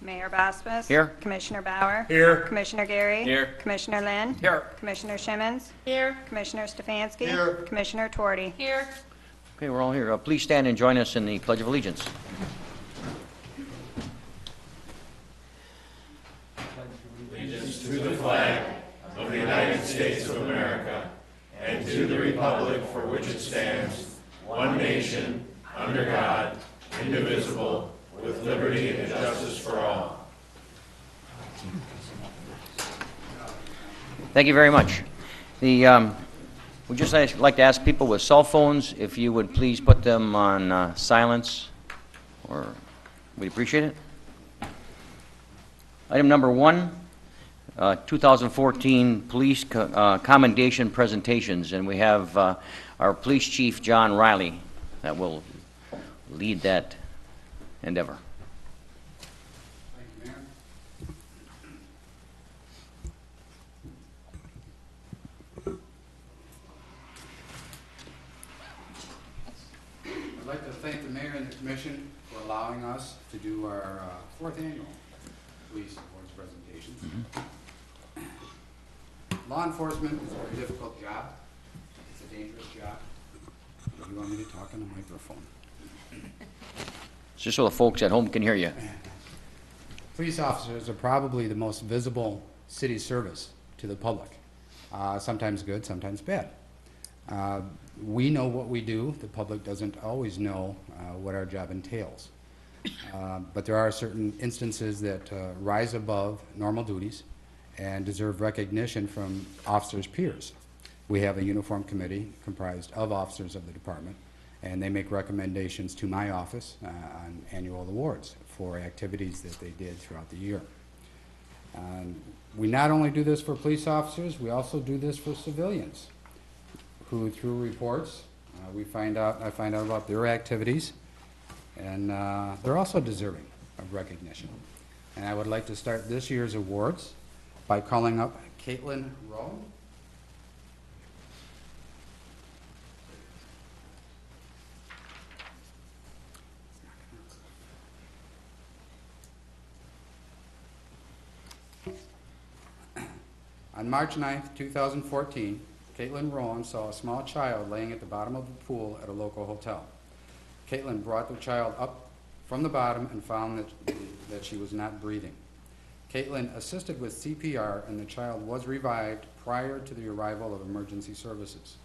Mayor Bosmas. Here. Commissioner Bauer. Here. Commissioner Gary. Here. Commissioner Lynn. Here. Commissioner Shimmons. Here. Commissioner Stefanski. Here. Commissioner Twardy. Here. Okay, we're all here. Please stand and join us in the Pledge of Allegiance. Thank you very much. We'd just like to ask people with cell phones if you would please put them on silence, or we'd appreciate it. Item number 1, 2014 police commendation presentations, and we have our police chief, John Riley, that will lead that endeavor. Thank you, Mayor. I'd like to thank the mayor and the commission for allowing us to do our 4th annual police awards presentation. Law enforcement is a very difficult job. It's a dangerous job. You want me to talk on the microphone? Just so the folks at home can hear you. Police officers are probably the most visible city service to the public. Sometimes good, sometimes bad. We know what we do. The public doesn't always know what our job entails. But there are certain instances that rise above normal duties and deserve recognition from officers' peers. We have a uniform committee comprised of officers of the department, and they make recommendations to my office on annual awards for activities that they did throughout the year. We not only do this for police officers, we also do this for civilians who, through reports, I find out about their activities, and they're also deserving of recognition. And I would like to start this year's awards by calling up Caitlin Rowe. On March 9th, 2014, Caitlin Rowan saw a small child laying at the bottom of the pool at a local hotel. Caitlin brought the child up from the bottom and found that she was not breathing. Caitlin assisted with CPR, and the child was revived prior to the arrival of emergency services.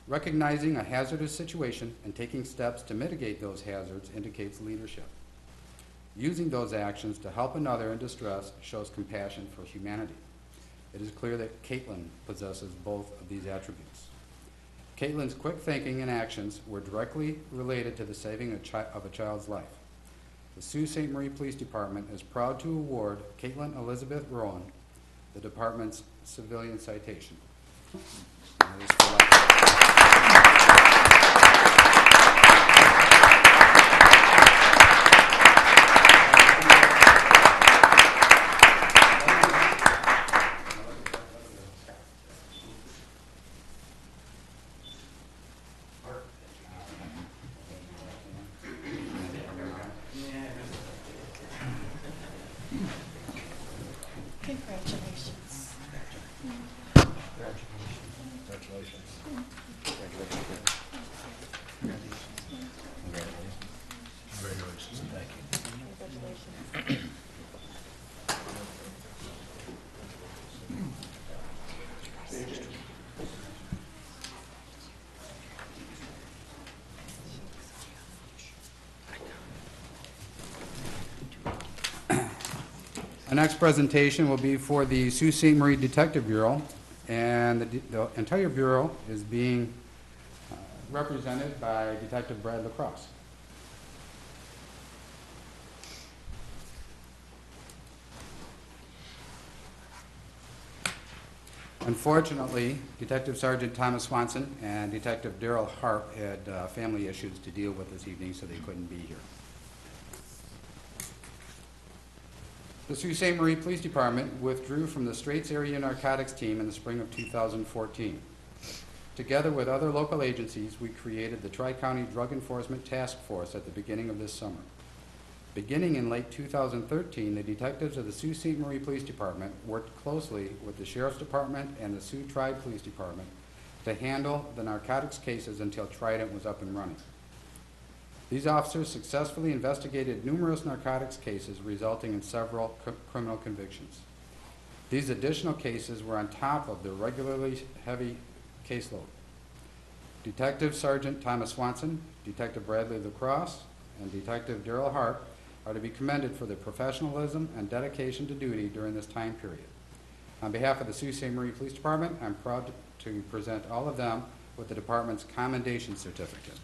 Recognizing a hazardous situation and taking steps to mitigate those hazards indicates leadership. Using those actions to help another in distress shows compassion for humanity. It is clear that Caitlin possesses both of these attributes. Caitlin's quick thinking and actions were directly related to the saving of a child's life. The Sault Ste. Marie Police Department is proud to award Caitlin Elizabeth Rowan the department's civilian citation. Congratulations. Our next presentation will be for the Sault Ste. Marie Detective Bureau, and the entire bureau is being represented by Detective Brad Lacrosse. Unfortunately, Detective Sergeant Thomas Swanson and Detective Daryl Harp had family issues to deal with this evening, so they couldn't be here. The Sault Ste. Marie Police Department withdrew from the Straits Area Narcotics Team in the spring of 2014. Together with other local agencies, we created the Tri-County Drug Enforcement Task Force at the beginning of this summer. Beginning in late 2013, the detectives of the Sault Ste. Marie Police Department worked closely with the Sheriff's Department and the Sioux Tribe Police Department to handle the narcotics cases until Trident was up and running. These officers successfully investigated numerous narcotics cases, resulting in several criminal convictions. These additional cases were on top of their regularly heavy caseload. Detective Sergeant Thomas Swanson, Detective Bradley Lacrosse, and Detective Darrell Hart are to be commended for their professionalism and dedication to duty during this time period. On behalf of the Sault Ste. Marie Police Department, I'm proud to present all of them with the department's commendation certificate.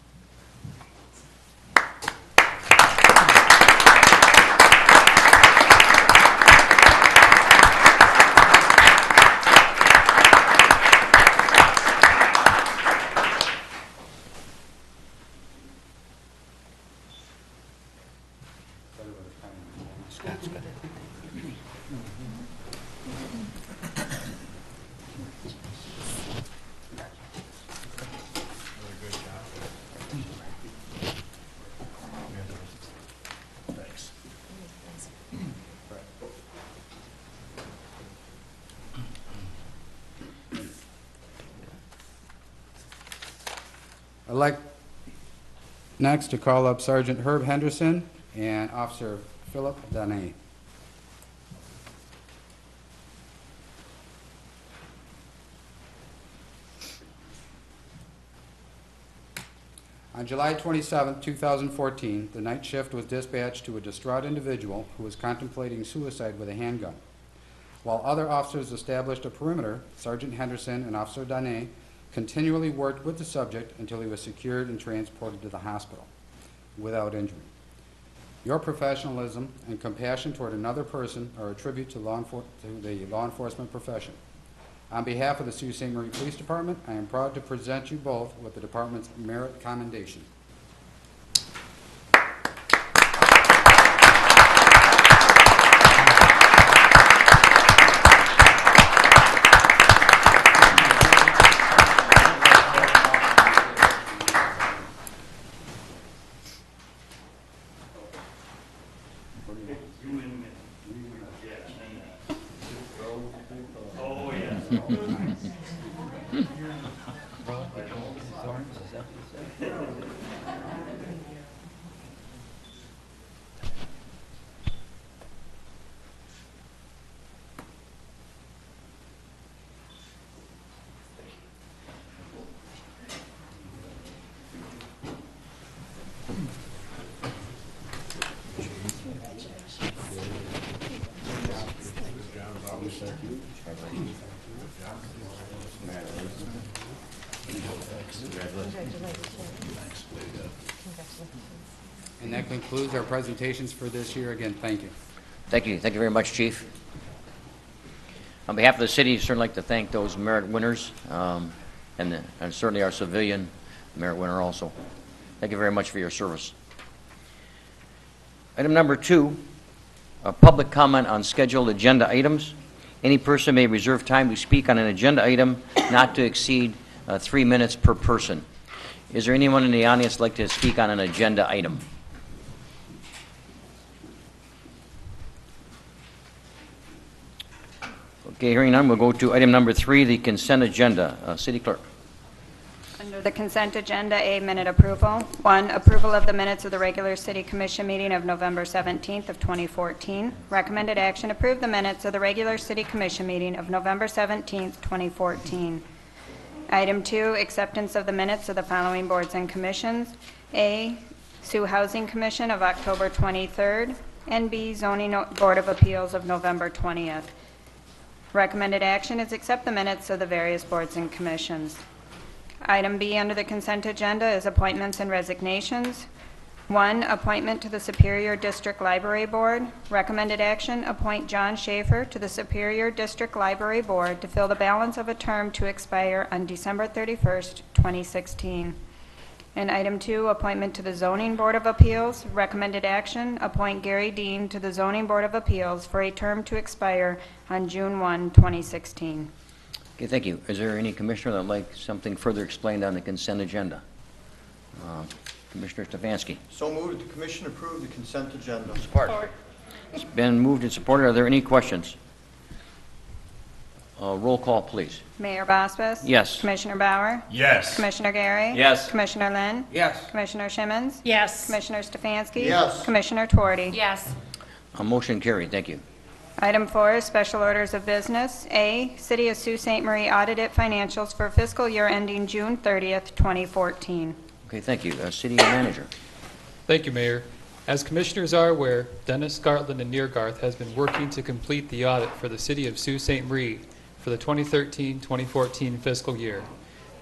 I'd like next to call up Sergeant Herb Henderson and Officer Philip Danae. On July 27, 2014, the night shift was dispatched to a distraught individual who was contemplating suicide with a handgun. While other officers established a perimeter, Sergeant Henderson and Officer Danae continually worked with the subject until he was secured and transported to the hospital without injury. Your professionalism and compassion toward another person are a tribute to the law enforcement profession. On behalf of the Sault Ste. Marie Police Department, I am proud to present you both with the department's merit commendation. And that concludes our presentations for this year. Again, thank you. Thank you. Thank you very much, Chief. On behalf of the city, I'd certainly like to thank those merit winners, and certainly our civilian merit winner also. Thank you very much for your service. Item number 2, public comment on scheduled agenda items. Any person may reserve time to speak on an agenda item not to exceed 3 minutes per person. Is there anyone in the audience like to speak on an agenda item? Okay, hearing none, we'll go to item number 3, the consent agenda. City Clerk. Under the consent agenda, A, minute approval. 1, approval of the minutes of the regular City Commission meeting of November 17th of 2014. Recommended action, approve the minutes of the regular City Commission meeting of November 17th, 2014. Item 2, acceptance of the minutes of the following boards and commissions. A, Sioux Housing Commission of October 23rd, and B, Zoning Board of Appeals of November 20th. Recommended action is accept the minutes of the various boards and commissions. Item B under the consent agenda is appointments and resignations. 1, appointment to the Superior District Library Board. Recommended action, appoint John Schaefer to the Superior District Library Board to fill the balance of a term to expire on December 31st, 2016. And item 2, appointment to the Zoning Board of Appeals. Recommended action, appoint Gary Dean to the Zoning Board of Appeals for a term to expire on June 1, 2016. Okay, thank you. Is there any commissioner that would like something further explained on the consent agenda? Commissioner Stefanski. So moved that the commission approve the consent agenda. Support. It's been moved and supported. Are there any questions? Roll call, please. Mayor Boswis. Yes. Commissioner Bauer. Yes. Commissioner Gary. Yes. Commissioner Lynn. Yes. Commissioner Shimmons. Yes. Commissioner Stefanski. Yes. Commissioner Tuorty. Yes. Motion carried. Thank you. Item 4 is special orders of business. A, City of Sault Ste. Marie audited financials for fiscal year ending June 30th, 2014. Okay, thank you. City Manager. Thank you, Mayor. As commissioners are aware, Dennis Gartland and Neergarth has been working to complete the audit for the City of Sault Ste. Marie for the 2013-2014 fiscal year.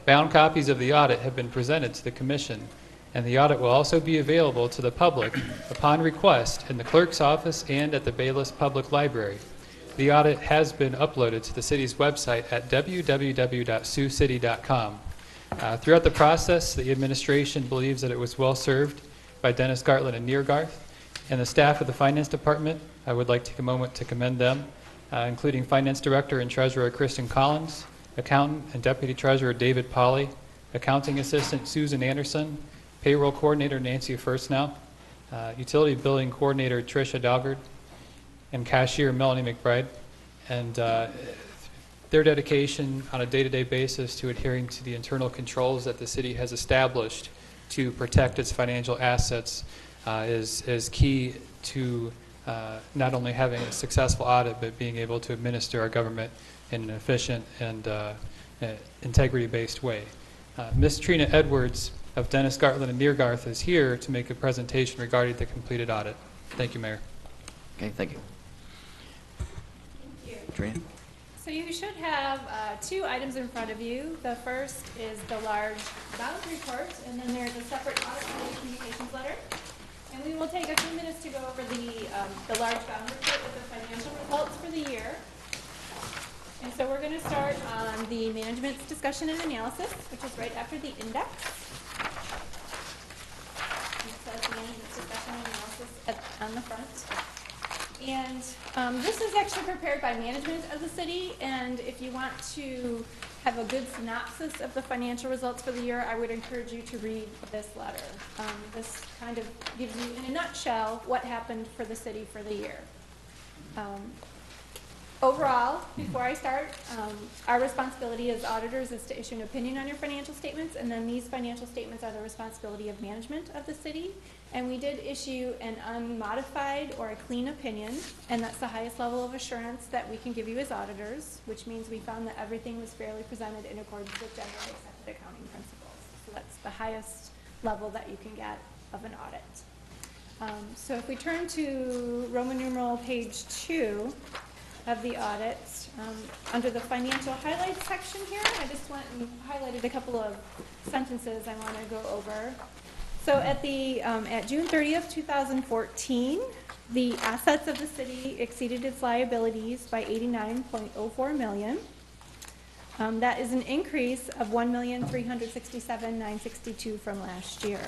Bound copies of the audit have been presented to the Commission, and the audit will also be available to the public upon request in the clerk's office and at the Bayless Public Library. The audit has been uploaded to the city's website at www.siouxcity.com. Throughout the process, the administration believes that it was well served by Dennis Gartland and Neergarth, and the staff of the Finance Department. I would like to take a moment to commend them, including Finance Director and Treasurer Kristen Collins, Accountant and Deputy Treasurer David Polly, Accounting Assistant Susan Anderson, Payroll Coordinator Nancy Firstnow, Utility Billing Coordinator Tricia Dalgard, and Cashier Melanie McBride, and their dedication on a day-to-day basis to adhering to the internal controls that the city has established to protect its financial assets is key to not only having a successful audit, but being able to administer our government in an efficient and integrity-based way. Ms. Trina Edwards of Dennis Gartland and Neergarth is here to make a presentation regarding the completed audit. Thank you, Mayor. Okay, thank you. Thank you. Trina? So you should have two items in front of you. The first is the large bound report, and then there's a separate audit-related communications letter. And we will take a few minutes to go over the large bound report with the financial results for the year. And so we're going to start on the management's discussion and analysis, which is right after the index. It says management's discussion and analysis on the front. And this is actually prepared by management of the city, and if you want to have a good synopsis of the financial results for the year, I would encourage you to read this letter. This kind of gives you, in a nutshell, what happened for the city for the year. Overall, before I start, our responsibility as auditors is to issue an opinion on your financial statements, and then these financial statements are the responsibility of management of the city. And we did issue an unmodified or a clean opinion, and that's the highest level of assurance that we can give you as auditors, which means we found that everything was fairly presented in accordance with generally accepted accounting principles. So that's the highest level that you can get of an audit. So if we turn to Roman numeral page 2 of the audit, under the financial highlights section here, I just went and highlighted a couple of sentences I want to go over. So at June 30th, 2014, the assets of the city exceeded its liabilities by $89.04 million. That is an increase of $1,367,962 from last year.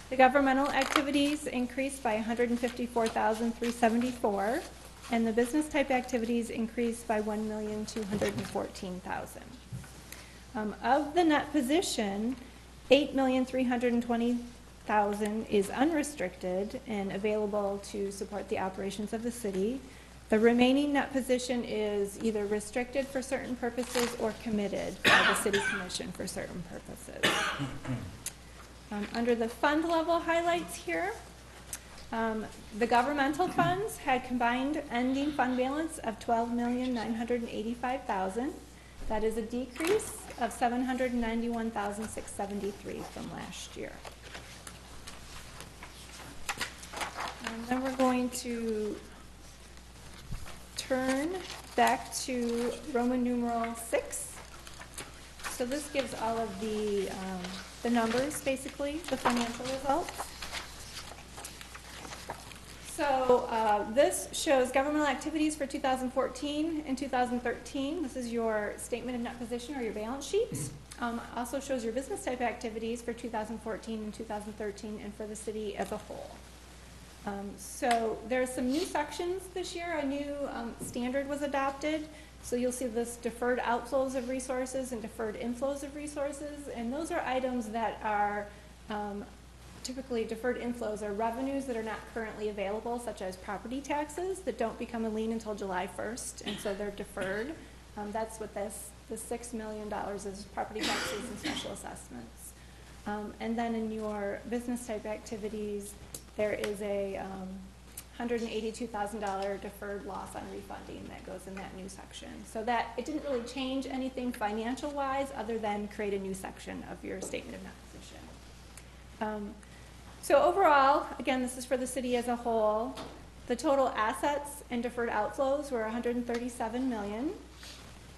The governmental activities increased by $154,374, and the business type activities increased by $1,214,000. Of the net position, $8,320,000 is unrestricted and available to support the operations of the city. The remaining net position is either restricted for certain purposes or committed by the city commission for certain purposes. Under the fund level highlights here, the governmental funds had combined ending fund balance of $12,985,000. That is a decrease of $791,673 from last year. And then we're going to turn back to Roman numeral 6. So this gives all of the numbers, basically, the financial results. So this shows governmental activities for 2014 and 2013. This is your statement of net position or your balance sheet. Also shows your business type activities for 2014 and 2013 and for the city as a whole. So there are some new sections this year. A new standard was adopted. So you'll see this deferred outflows of resources and deferred inflows of resources. And those are items that are typically deferred inflows are revenues that are not currently available, such as property taxes that don't become a lien until July 1st, and so they're deferred. That's what the $6 million is, property taxes and special assessments. And then in your business type activities, there is a $182,000 deferred loss on refunding that goes in that new section. So that, it didn't really change anything financial-wise other than create a new section of your statement of net position. So overall, again, this is for the city as a whole, the total assets and deferred outflows were $137 million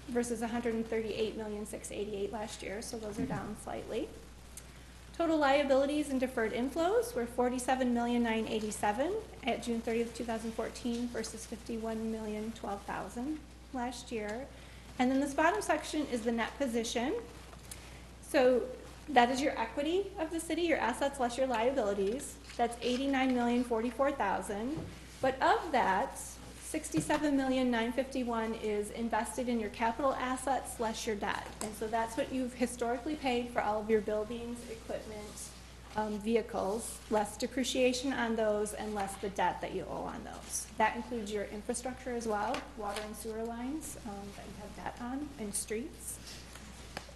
versus $138,688,000 last year, so those are down slightly. Total liabilities and deferred inflows were $47,987,000 at June 30th, 2014 versus $51,012,000 last year. And then this bottom section is the net position. So that is your equity of the city, your assets less your liabilities. That's $89,044,000. But of that, $67,951,000 is invested in your capital assets less your debt. And so that's what you've historically paid for all of your buildings, equipment, vehicles, less depreciation on those and less the debt that you owe on those. That includes your infrastructure as well, water and sewer lines that you have debt on, and streets.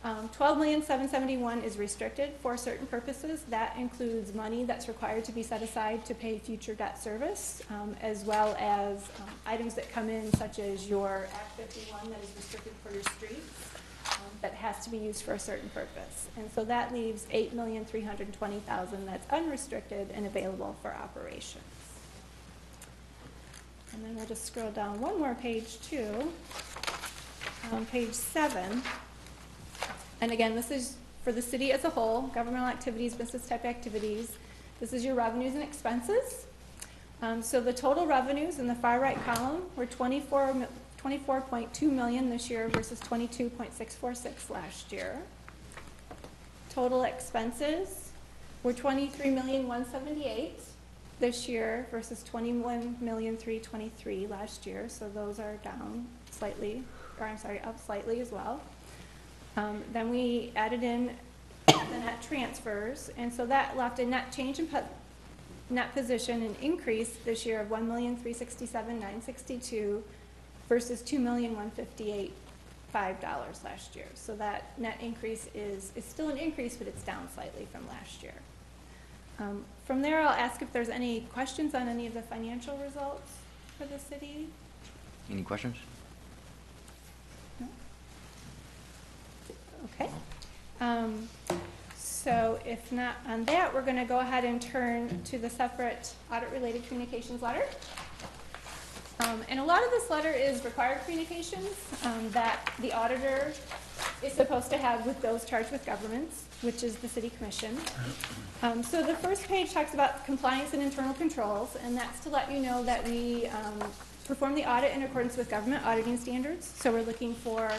$12,771,000 is restricted for certain purposes. That includes money that's required to be set aside to pay future debt service, as well as items that come in, such as your Act 51 that is restricted for your streets, that has to be used for a certain purpose. And so that leaves $8,320,000 that's unrestricted and available for operations. And then we'll just scroll down one more page too, page 7. And again, this is for the city as a whole, governmental activities, business type activities. This is your revenues and expenses. So the total revenues in the far right column were $24.2 million this year versus $22.646 last year. Total expenses were $23,178,000 this year versus $21,323,000 last year. So those are down slightly, or I'm sorry, up slightly as well. Then we added in the net transfers, and so that left a net change in net position, an increase this year of $1,367,962 versus $2,158,500 last year. So that net increase is still an increase, but it's down slightly from last year. From there, I'll ask if there's any questions on any of the financial results for the city. Any questions? Okay. So if not on that, we're going to go ahead and turn to the separate audit-related communications letter. And a lot of this letter is required communications that the auditor is supposed to have with those charged with governments, which is the City Commission. So the first page talks about compliance and internal controls, and that's to let you know that we perform the audit in accordance with government auditing standards. So we're looking for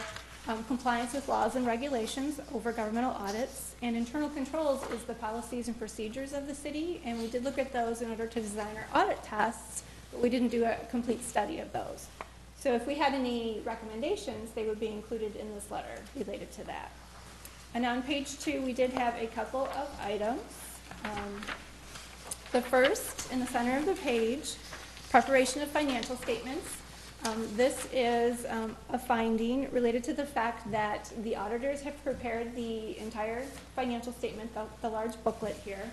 compliance with laws and regulations over governmental audits, and internal controls is the policies and procedures of the city, and we did look at those in order to design our audit tests, but we didn't do a complete study of those. So if we had any recommendations, they would be included in this letter related to that. And on page 2, we did have a couple of items. The first, in the center of the page, preparation of financial statements. This is a finding related to the fact that the auditors have prepared the entire financial statement, the large booklet here.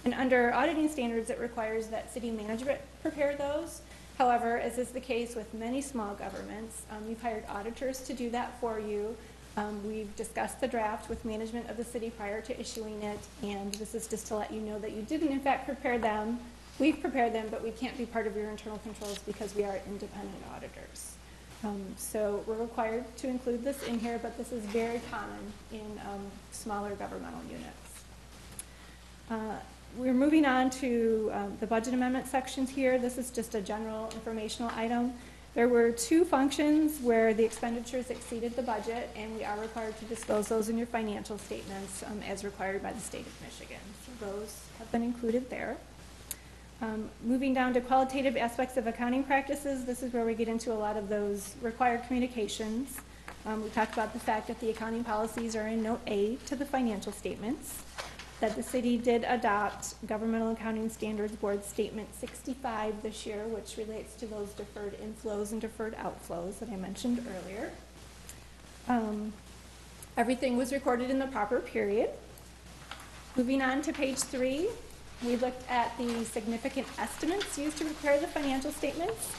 And under auditing standards, it requires that city management prepare those. However, as is the case with many small governments, you've hired auditors to do that for you. We've discussed the draft with management of the city prior to issuing it, and this is just to let you know that you didn't in fact prepare them. We've prepared them, but we can't be part of your internal controls because we are independent auditors. So we're required to include this in here, but this is very common in smaller governmental units. We're moving on to the budget amendment sections here. This is just a general informational item. There were 2 functions where the expenditures exceeded the budget, and we are required to disclose those in your financial statements as required by the state of Michigan. So those have been included there. Moving down to qualitative aspects of accounting practices, this is where we get into a lot of those required communications. We talked about the fact that the accounting policies are in Note A to the financial statements. that the city did adopt Governmental Accounting Standards Board Statement 65 this year, which relates to those deferred inflows and deferred outflows that I mentioned earlier. Everything was recorded in the proper period. Moving on to page 3, we looked at the significant estimates used to prepare the financial statements.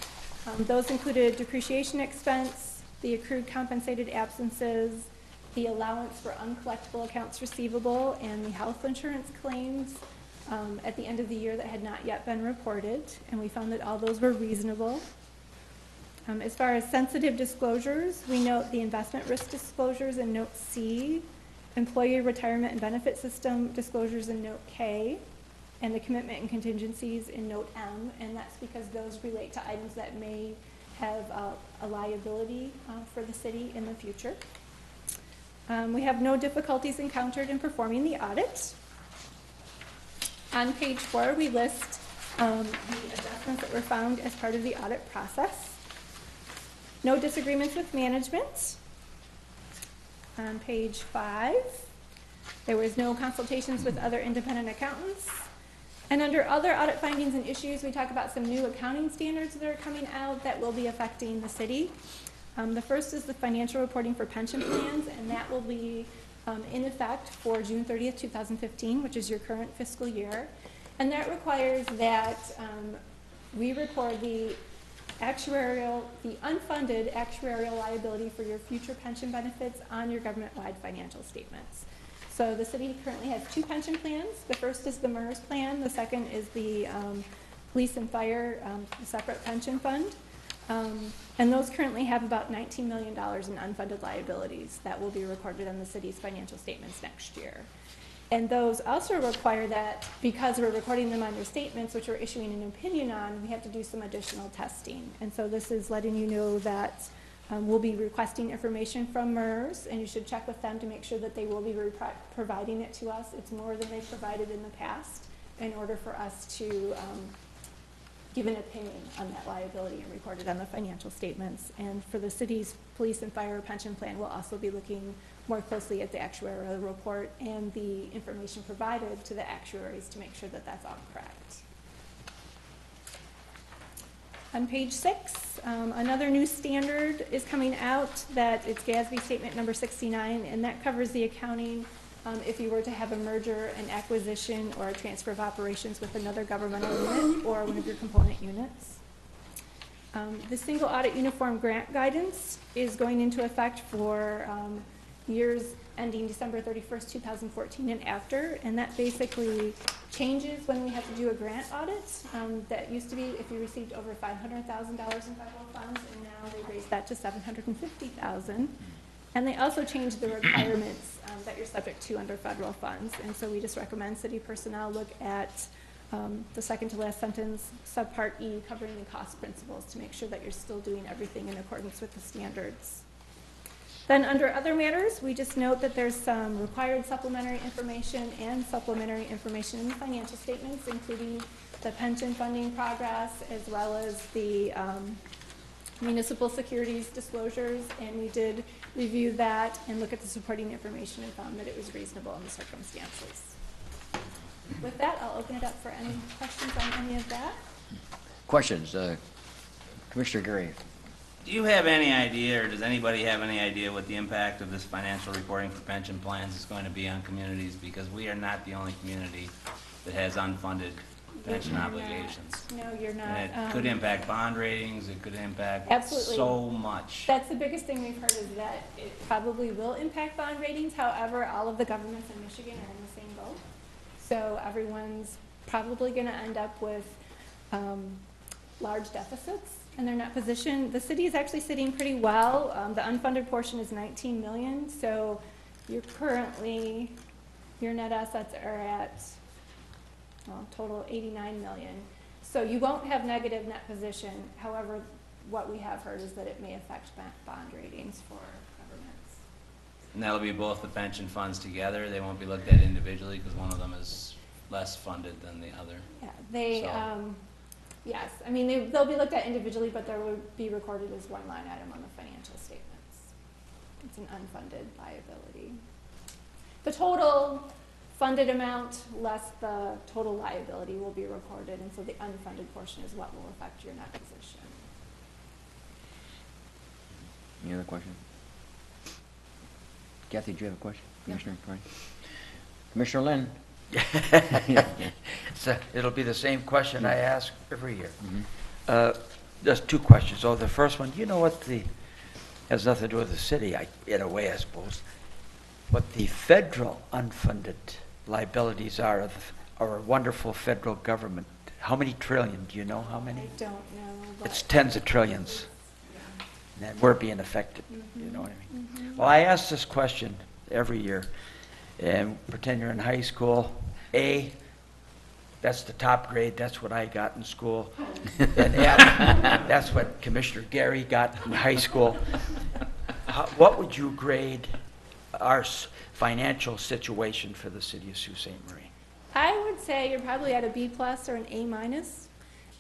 Those included depreciation expense, the accrued compensated absences, the allowance for uncollectible accounts receivable, and the health insurance claims at the end of the year that had not yet been reported, and we found that all those were reasonable. As far as sensitive disclosures, we note the investment risk disclosures in Note C, employee retirement and benefit system disclosures in Note K, and the commitment and contingencies in Note M, and that's because those relate to items that may have a liability for the city in the future. We have no difficulties encountered in performing the audit. On page 4, we list the adjustments that were found as part of the audit process. No disagreements with management. On page 5, there was no consultations with other independent accountants. And under other audit findings and issues, we talk about some new accounting standards that are coming out that will be affecting the city. The first is the financial reporting for pension plans, and that will be in effect for June 30th, 2015, which is your current fiscal year. And that requires that we record the unfunded actuarial liability for your future pension benefits on your government-wide financial statements. So the city currently has 2 pension plans. The first is the MERS plan. The second is the police and fire, separate pension fund. And those currently have about $19 million in unfunded liabilities that will be recorded on the city's financial statements next year. And those also require that, because we're recording them on your statements, which we're issuing an opinion on, we have to do some additional testing. And so this is letting you know that we'll be requesting information from MERS, and you should check with them to make sure that they will be providing it to us. It's more than they've provided in the past in order for us to give an opinion on that liability and record it on the financial statements. And for the city's police and fire pension plan, we'll also be looking more closely at the actuarial report and the information provided to the actuaries to make sure that that's all correct. On page 6, another new standard is coming out that it's GASB statement number 69, and that covers the accounting if you were to have a merger, an acquisition, or a transfer of operations with another governmental unit or one of your component units. The single audit uniform grant guidance is going into effect for years ending December 31st, 2014 and after, and that basically changes when we have to do a grant audit. That used to be if you received over $500,000 in federal funds, and now they raised that to $750,000. And they also changed the requirements that you're subject to under federal funds. And so we just recommend city personnel look at the second to last sentence, subpart E, covering the cost principles to make sure that you're still doing everything in accordance with the standards. Then under other matters, we just note that there's some required supplementary information and supplementary information in the financial statements, including the pension funding progress as well as the municipal securities disclosures, and we did review that and look at the supporting information and found that it was reasonable in the circumstances. With that, I'll open it up for any questions on any of that. Questions? Commissioner Gary. Do you have any idea, or does anybody have any idea what the impact of this financial reporting for pension plans is going to be on communities? Because we are not the only community that has unfunded pension obligations. No, you're not. And it could impact bond ratings, it could impact Absolutely. so much. That's the biggest thing we've heard, is that it probably will impact bond ratings. However, all of the governments in Michigan are in the same boat. So everyone's probably going to end up with large deficits, and they're not positioned. The city is actually sitting pretty well. The unfunded portion is $19 million, so you're currently, your net assets are at total $89 million. So you won't have negative net position. However, what we have heard is that it may affect bond ratings for governments. And that'll be both the pension funds together. They won't be looked at individually because one of them is less funded than the other. Yeah, they, So- yes. I mean, they'll be looked at individually, but they will be recorded as one line item on the financial statements. It's an unfunded liability. The total funded amount less the total liability will be recorded, and so the unfunded portion is what will affect your net position. Any other questions? Kathy, do you have a question? Commissioner Carney? Commissioner Lynn? It'll be the same question I ask every year. Mhm. Just two questions. Oh, the first one, you know what has nothing to do with the city, in a way, I suppose, what the federal unfunded liabilities are of our wonderful federal government. How many trillion? Do you know how many? I don't know, but. It's tens of trillions. And we're being affected, you know what I mean? Well, I ask this question every year, and pretend you're in high school. A, that's the top grade, that's what I got in school. And F, that's what Commissioner Gary got in high school. What would you grade our financial situation for the city of Sault Ste. Marie? I would say you're probably at a B+ or an A-.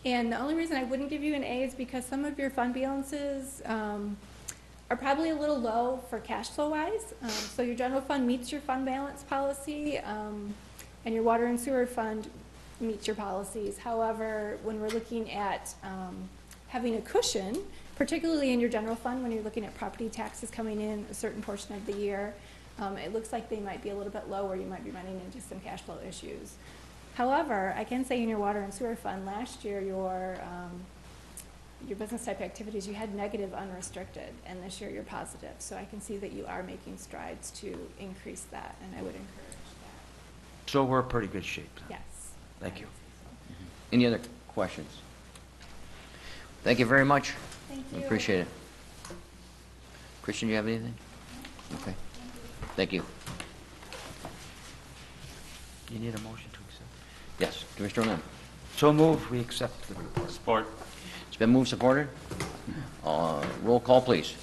And the only reason I wouldn't give you an A is because some of your fund balances are probably a little low for cash flow wise. So your general fund meets your fund balance policy, and your water and sewer fund meets your policies. However, when we're looking at having a cushion, particularly in your general fund, when you're looking at property taxes coming in a certain portion of the year, it looks like they might be a little bit low, or you might be running into some cash flow issues. However, I can say in your water and sewer fund, last year your business type activities, you had negative unrestricted, and this year you're positive. So I can see that you are making strides to increase that, and I would encourage that. So we're in pretty good shape. Then. Yes. Thank you. Any other questions? Thank you very much. Thank We you. appreciate it. Christian, do you have anything? Okay. Thank you. You need a motion to accept? Yes, Commissioner Lynn. So move, we accept the report. Support. It's been moved, supported. Roll call, please.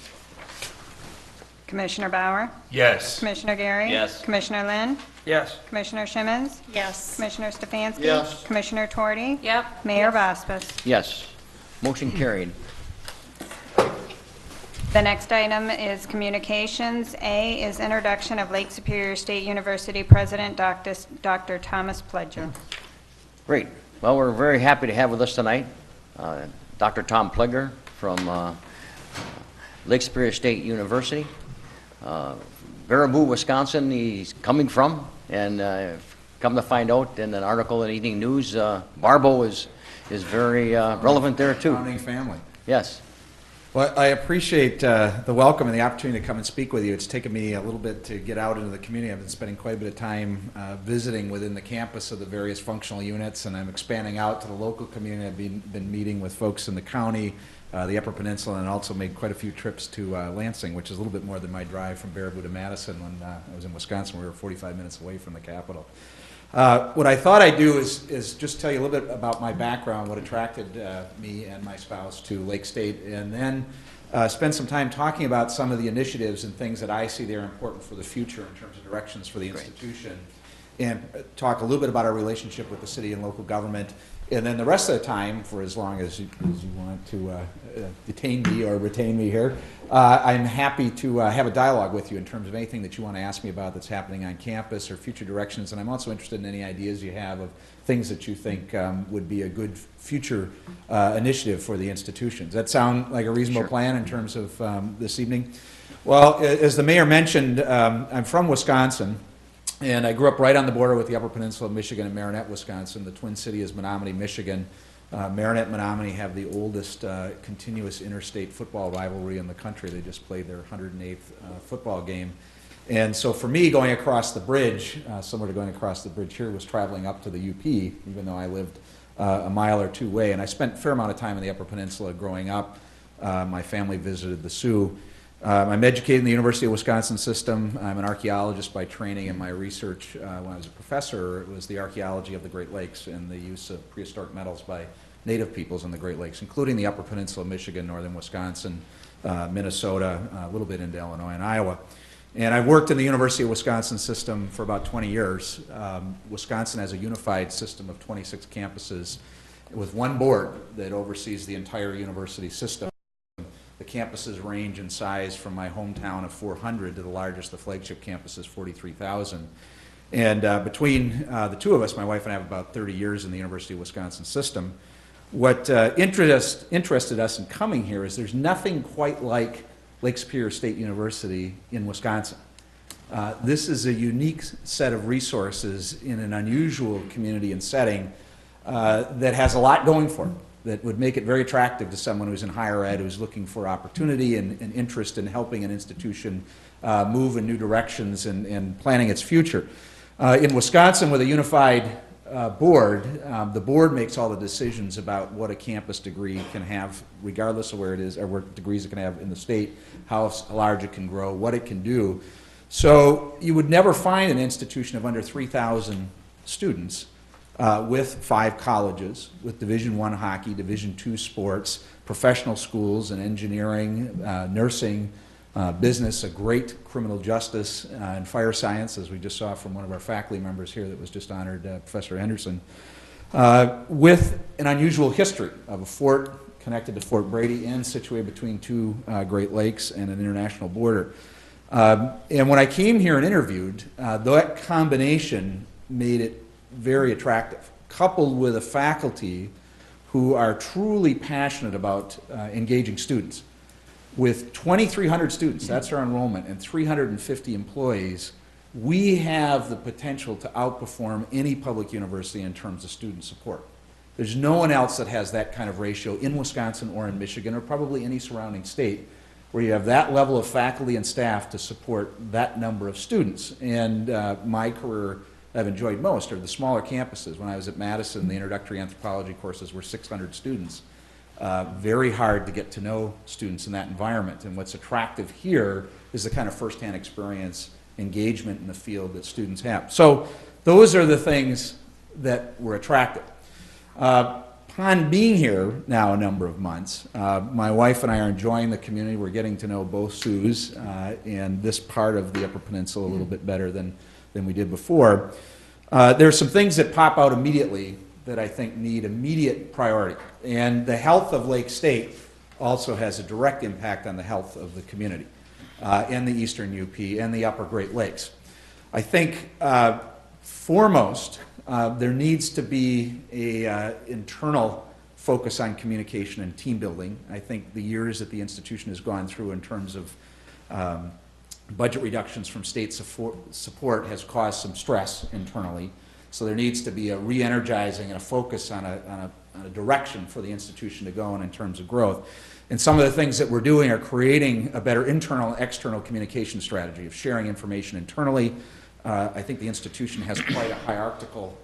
Commissioner Bauer? Yes. Commissioner Gary? Yes. Commissioner Lynn? Yes. Commissioner Shimmons? Yes. Commissioner Stefanski? Yes. Commissioner Torty? Yep. Mayor Vaspas? Yes. Motion carried. The next item is communications. A is introduction of Lake Superior State University President Dr. Thomas Pledger. Great. Well, we're very happy to have with us tonight Dr. Tom Pledger from Lake Superior State University. Baraboo, Wisconsin, he's coming from, and come to find out in an article in Evening News, Barbo is very relevant there too. Founding family. Yes. Well, I appreciate the welcome and the opportunity to come and speak with you. It's taken me a little bit to get out into the community. I've been spending quite a bit of time visiting within the campus of the various functional units, and I'm expanding out to the local community. I've been meeting with folks in the county, the Upper Peninsula, and also made quite a few trips to Lansing, which is a little bit more than my drive from Baraboo to Madison. When I was in Wisconsin, we were 45 minutes away from the capital. What I thought I'd do is just tell you a little bit about my background, what attracted me and my spouse to Lake State, and then spend some time talking about some of the initiatives and things that I see there important for the future in terms of directions for the institution, and talk a little bit about our relationship with the city and local government. And then the rest of the time, for as long as you want to detain me or retain me here, I'm happy to have a dialogue with you in terms of anything that you want to ask me about that's happening on campus or future directions. And I'm also interested in any ideas you have of things that you think would be a good future initiative for the institution. Does that sound like a reasonable plan in terms of this evening? Well, as the mayor mentioned, I'm from Wisconsin. And I grew up right on the border with the Upper Peninsula of Michigan and Marinette, Wisconsin. The twin city is Menominee, Michigan. Marinette and Menominee have the oldest continuous interstate football rivalry in the country. They just played their 108th football game. And so for me, going across the bridge, similar to going across the bridge here, was traveling up to the UP, even though I lived a mile or two away. And I spent a fair amount of time in the Upper Peninsula growing up. My family visited the Sioux. I'm educated in the University of Wisconsin system. I'm an archaeologist by training, and my research when I was a professor was the archaeology of the Great Lakes and the use of prehistoric metals by native peoples in the Great Lakes, including the Upper Peninsula of Michigan, northern Wisconsin, Minnesota, a little bit into Illinois and Iowa. And I've worked in the University of Wisconsin system for about 20 years. Wisconsin has a unified system of 26 campuses with one board that oversees the entire university system. The campuses range in size from my hometown of 400 to the largest, the flagship campus is 43,000. And between the two of us, my wife and I have about 30 years in the University of Wisconsin system. What interested us in coming here is there's nothing quite like Lake Superior State University in Wisconsin. This is a unique set of resources in an unusual community and setting that has a lot going for it, that would make it very attractive to someone who's in higher ed, who's looking for opportunity and interest in helping an institution move in new directions and planning its future. In Wisconsin, with a unified board, the board makes all the decisions about what a campus degree can have, regardless of where it is, or what degrees it can have in the state, how large it can grow, what it can do. So you would never find an institution of under 3,000 students with 5 colleges, with Division I hockey, Division II sports, professional schools and engineering, nursing, business, a great criminal justice and fire science, as we just saw from one of our faculty members here that was just honored, Professor Henderson, with an unusual history of a fort connected to Fort Brady and situated between 2 Great Lakes and an international border. And when I came here and interviewed, that combination made it very attractive, coupled with a faculty who are truly passionate about engaging students. With 2,300 students, that's our enrollment, and 350 employees, we have the potential to outperform any public university in terms of student support. There's no one else that has that kind of ratio in Wisconsin or in Michigan or probably any surrounding state where you have that level of faculty and staff to support that number of students. And my career I've enjoyed most are the smaller campuses. When I was at Madison, the introductory anthropology courses were 600 students. Very hard to get to know students in that environment. And what's attractive here is the kind of firsthand experience, engagement in the field that students have. So those are the things that were attractive. Upon being here now a number of months, my wife and I are enjoying the community. We're getting to know both Sues and this part of the Upper Peninsula a little bit better than we did before. There are some things that pop out immediately that I think need immediate priority. And the health of Lake State also has a direct impact on the health of the community and the Eastern UP and the Upper Great Lakes. I think foremost, there needs to be a internal focus on communication and team building. I think the years that the institution has gone through in terms of budget reductions from state support has caused some stress internally. So there needs to be a re-energizing and a focus on a direction for the institution to go in terms of growth. And some of the things that we're doing are creating a better internal and external communication strategy of sharing information internally. I think the institution has quite a hierarchical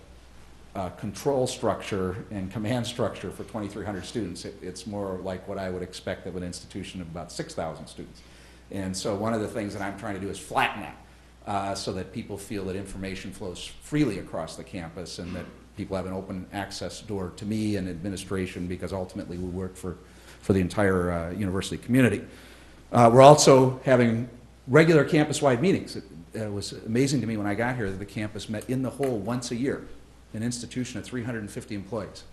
control structure and command structure for 2,300 students. It's more like what I would expect of an institution of about 6,000 students. And so one of the things that I'm trying to do is flatten that so that people feel that information flows freely across the campus and that people have an open access door to me and administration, because ultimately we work for the entire university community. We're also having regular campus-wide meetings. It was amazing to me when I got here that the campus met in the whole once a year, an institution of 350 employees.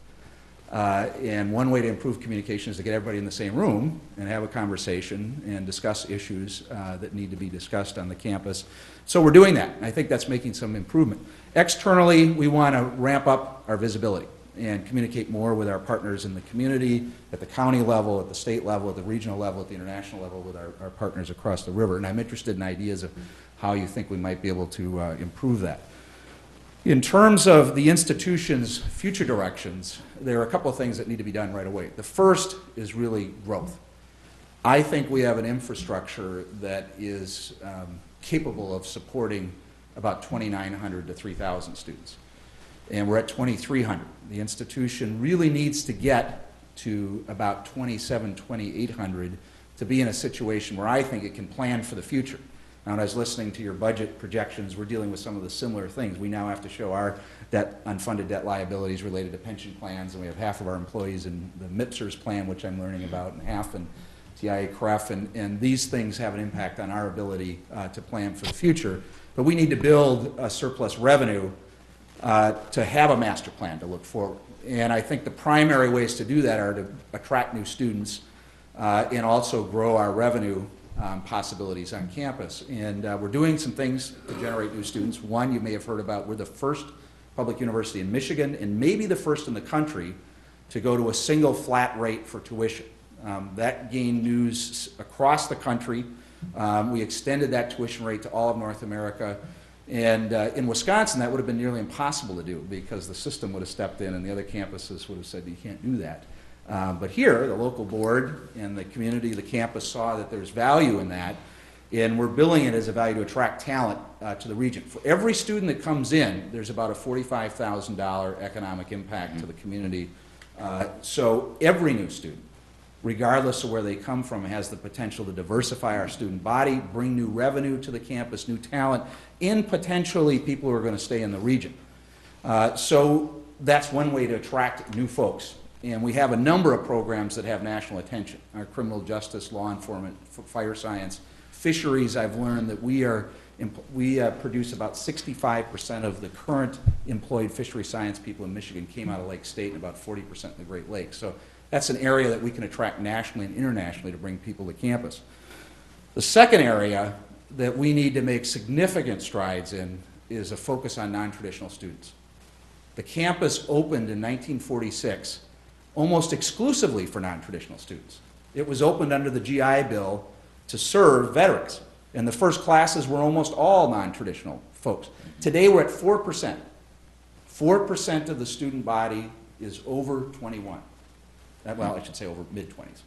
And one way to improve communication is to get everybody in the same room and have a conversation and discuss issues that need to be discussed on the campus. So we're doing that. I think that's making some improvement. Externally, we want to ramp up our visibility and communicate more with our partners in the community, at the county level, at the state level, at the regional level, at the international level, with our partners across the river. And I'm interested in ideas of how you think we might be able to improve that. In terms of the institution's future directions, there are a couple of things that need to be done right away. The first is really growth. I think we have an infrastructure that is capable of supporting about 2,900 to 3,000 students. And we're at 2,300. The institution really needs to get to about 2,800 to be in a situation where I think it can plan for the future. Now, when I was listening to your budget projections, we're dealing with some of the similar things. We now have to show our unfunded debt liabilities related to pension plans, and we have half of our employees in the MIPSERS plan, which I'm learning about, and half in TIA-CREF, and these things have an impact on our ability to plan for the future. But we need to build a surplus revenue to have a master plan to look forward. And I think the primary ways to do that are to attract new students and also grow our revenue possibilities on campus. And we're doing some things to generate new students. One, you may have heard about, we're the first public university in Michigan, and maybe the first in the country, to go to a single flat rate for tuition. That gained news across the country. We extended that tuition rate to all of North America. And in Wisconsin, that would have been nearly impossible to do because the system would have stepped in and the other campuses would have said, you can't do that. But here, the local board and the community, the campus saw that there's value in that, and we're billing it as a value to attract talent to the region. For every student that comes in, there's about a $45,000 economic impact to the community. So every new student, regardless of where they come from, has the potential to diversify our student body, bring new revenue to the campus, new talent, and potentially people who are going to stay in the region. So that's one way to attract new folks. And we have a number of programs that have national attention. Our criminal justice, law enforcement, fire science, fisheries. I've learned that we produce about 65% of the current employed fishery science people in Michigan came out of Lake State, and about 40% in the Great Lakes. So that's an area that we can attract nationally and internationally to bring people to campus. The second area that we need to make significant strides in is a focus on non-traditional students. The campus opened in 1946 almost exclusively for non-traditional students. It was opened under the GI Bill to serve veterans, and the first classes were almost all non-traditional folks. Today we're at 4%. 4% of the student body is over 21. Well, I should say over mid-20s.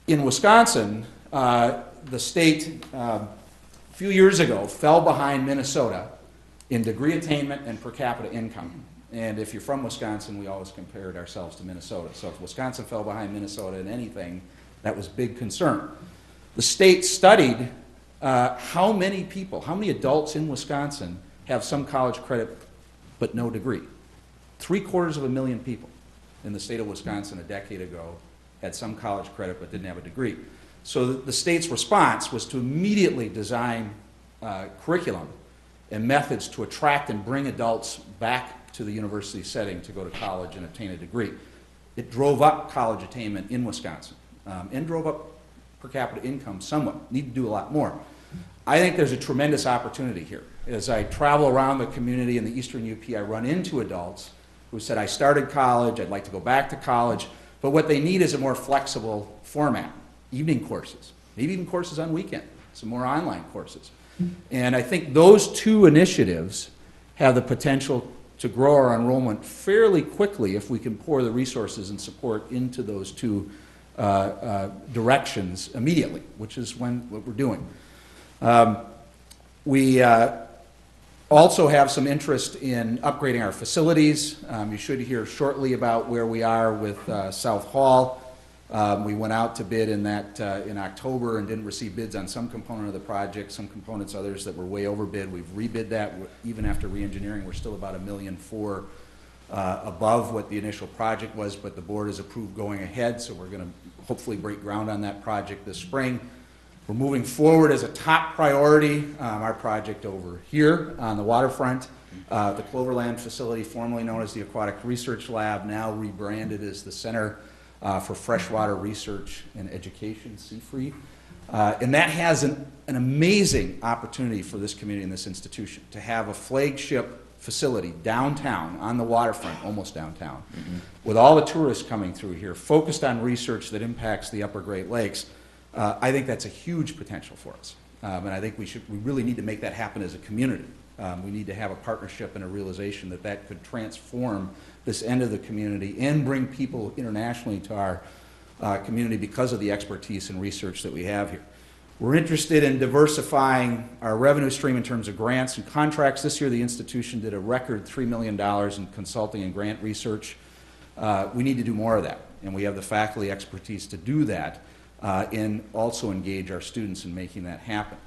In Wisconsin, the state a few years ago fell behind Minnesota in degree attainment and per capita income. And if you're from Wisconsin, we always compared ourselves to Minnesota. So if Wisconsin fell behind Minnesota in anything, that was big concern. The state studied how many people, how many adults in Wisconsin have some college credit but no degree. 750,000 people in the state of Wisconsin a decade ago had some college credit but didn't have a degree. So the state's response was to immediately design curriculum and methods to attract and bring adults back to the university setting to go to college and obtain a degree. It drove up college attainment in Wisconsin and drove up per capita income somewhat. Need to do a lot more. I think there's a tremendous opportunity here. As I travel around the community in the Eastern UP, I run into adults who said, I started college, I'd like to go back to college, but what they need is a more flexible format, evening courses, maybe even courses on weekend, some more online courses. And I think those two initiatives have the potential to grow our enrollment fairly quickly if we can pour the resources and support into those two directions immediately, which is what we're doing. We also have some interest in upgrading our facilities. You should hear shortly about where we are with South Hall. We went out to bid in October and didn't receive bids on some component of the project, some components others that were way overbid. We've rebid that. Even after re-engineering, we're still about $1.4 million above what the initial project was, but the board has approved going ahead, so we're going to hopefully break ground on that project this spring. We're moving forward as a top priority, our project over here on the waterfront, the Cloverland facility, formerly known as the Aquatic Research Lab, now rebranded as the Center for Freshwater Research and Education, CFRE. And that has an amazing opportunity for this community and this institution to have a flagship facility downtown, on the waterfront, almost downtown, with all the tourists coming through here, focused on research that impacts the upper Great Lakes. I think that's a huge potential for us. And I think we really need to make that happen as a community. We need to have a partnership and a realization that that could transform this end of the community and bring people internationally to our community because of the expertise and research that we have here. We're interested in diversifying our revenue stream in terms of grants and contracts. This year the institution did a record $3 million in consulting and grant research. We need to do more of that, and we have the faculty expertise to do that and also engage our students in making that happen.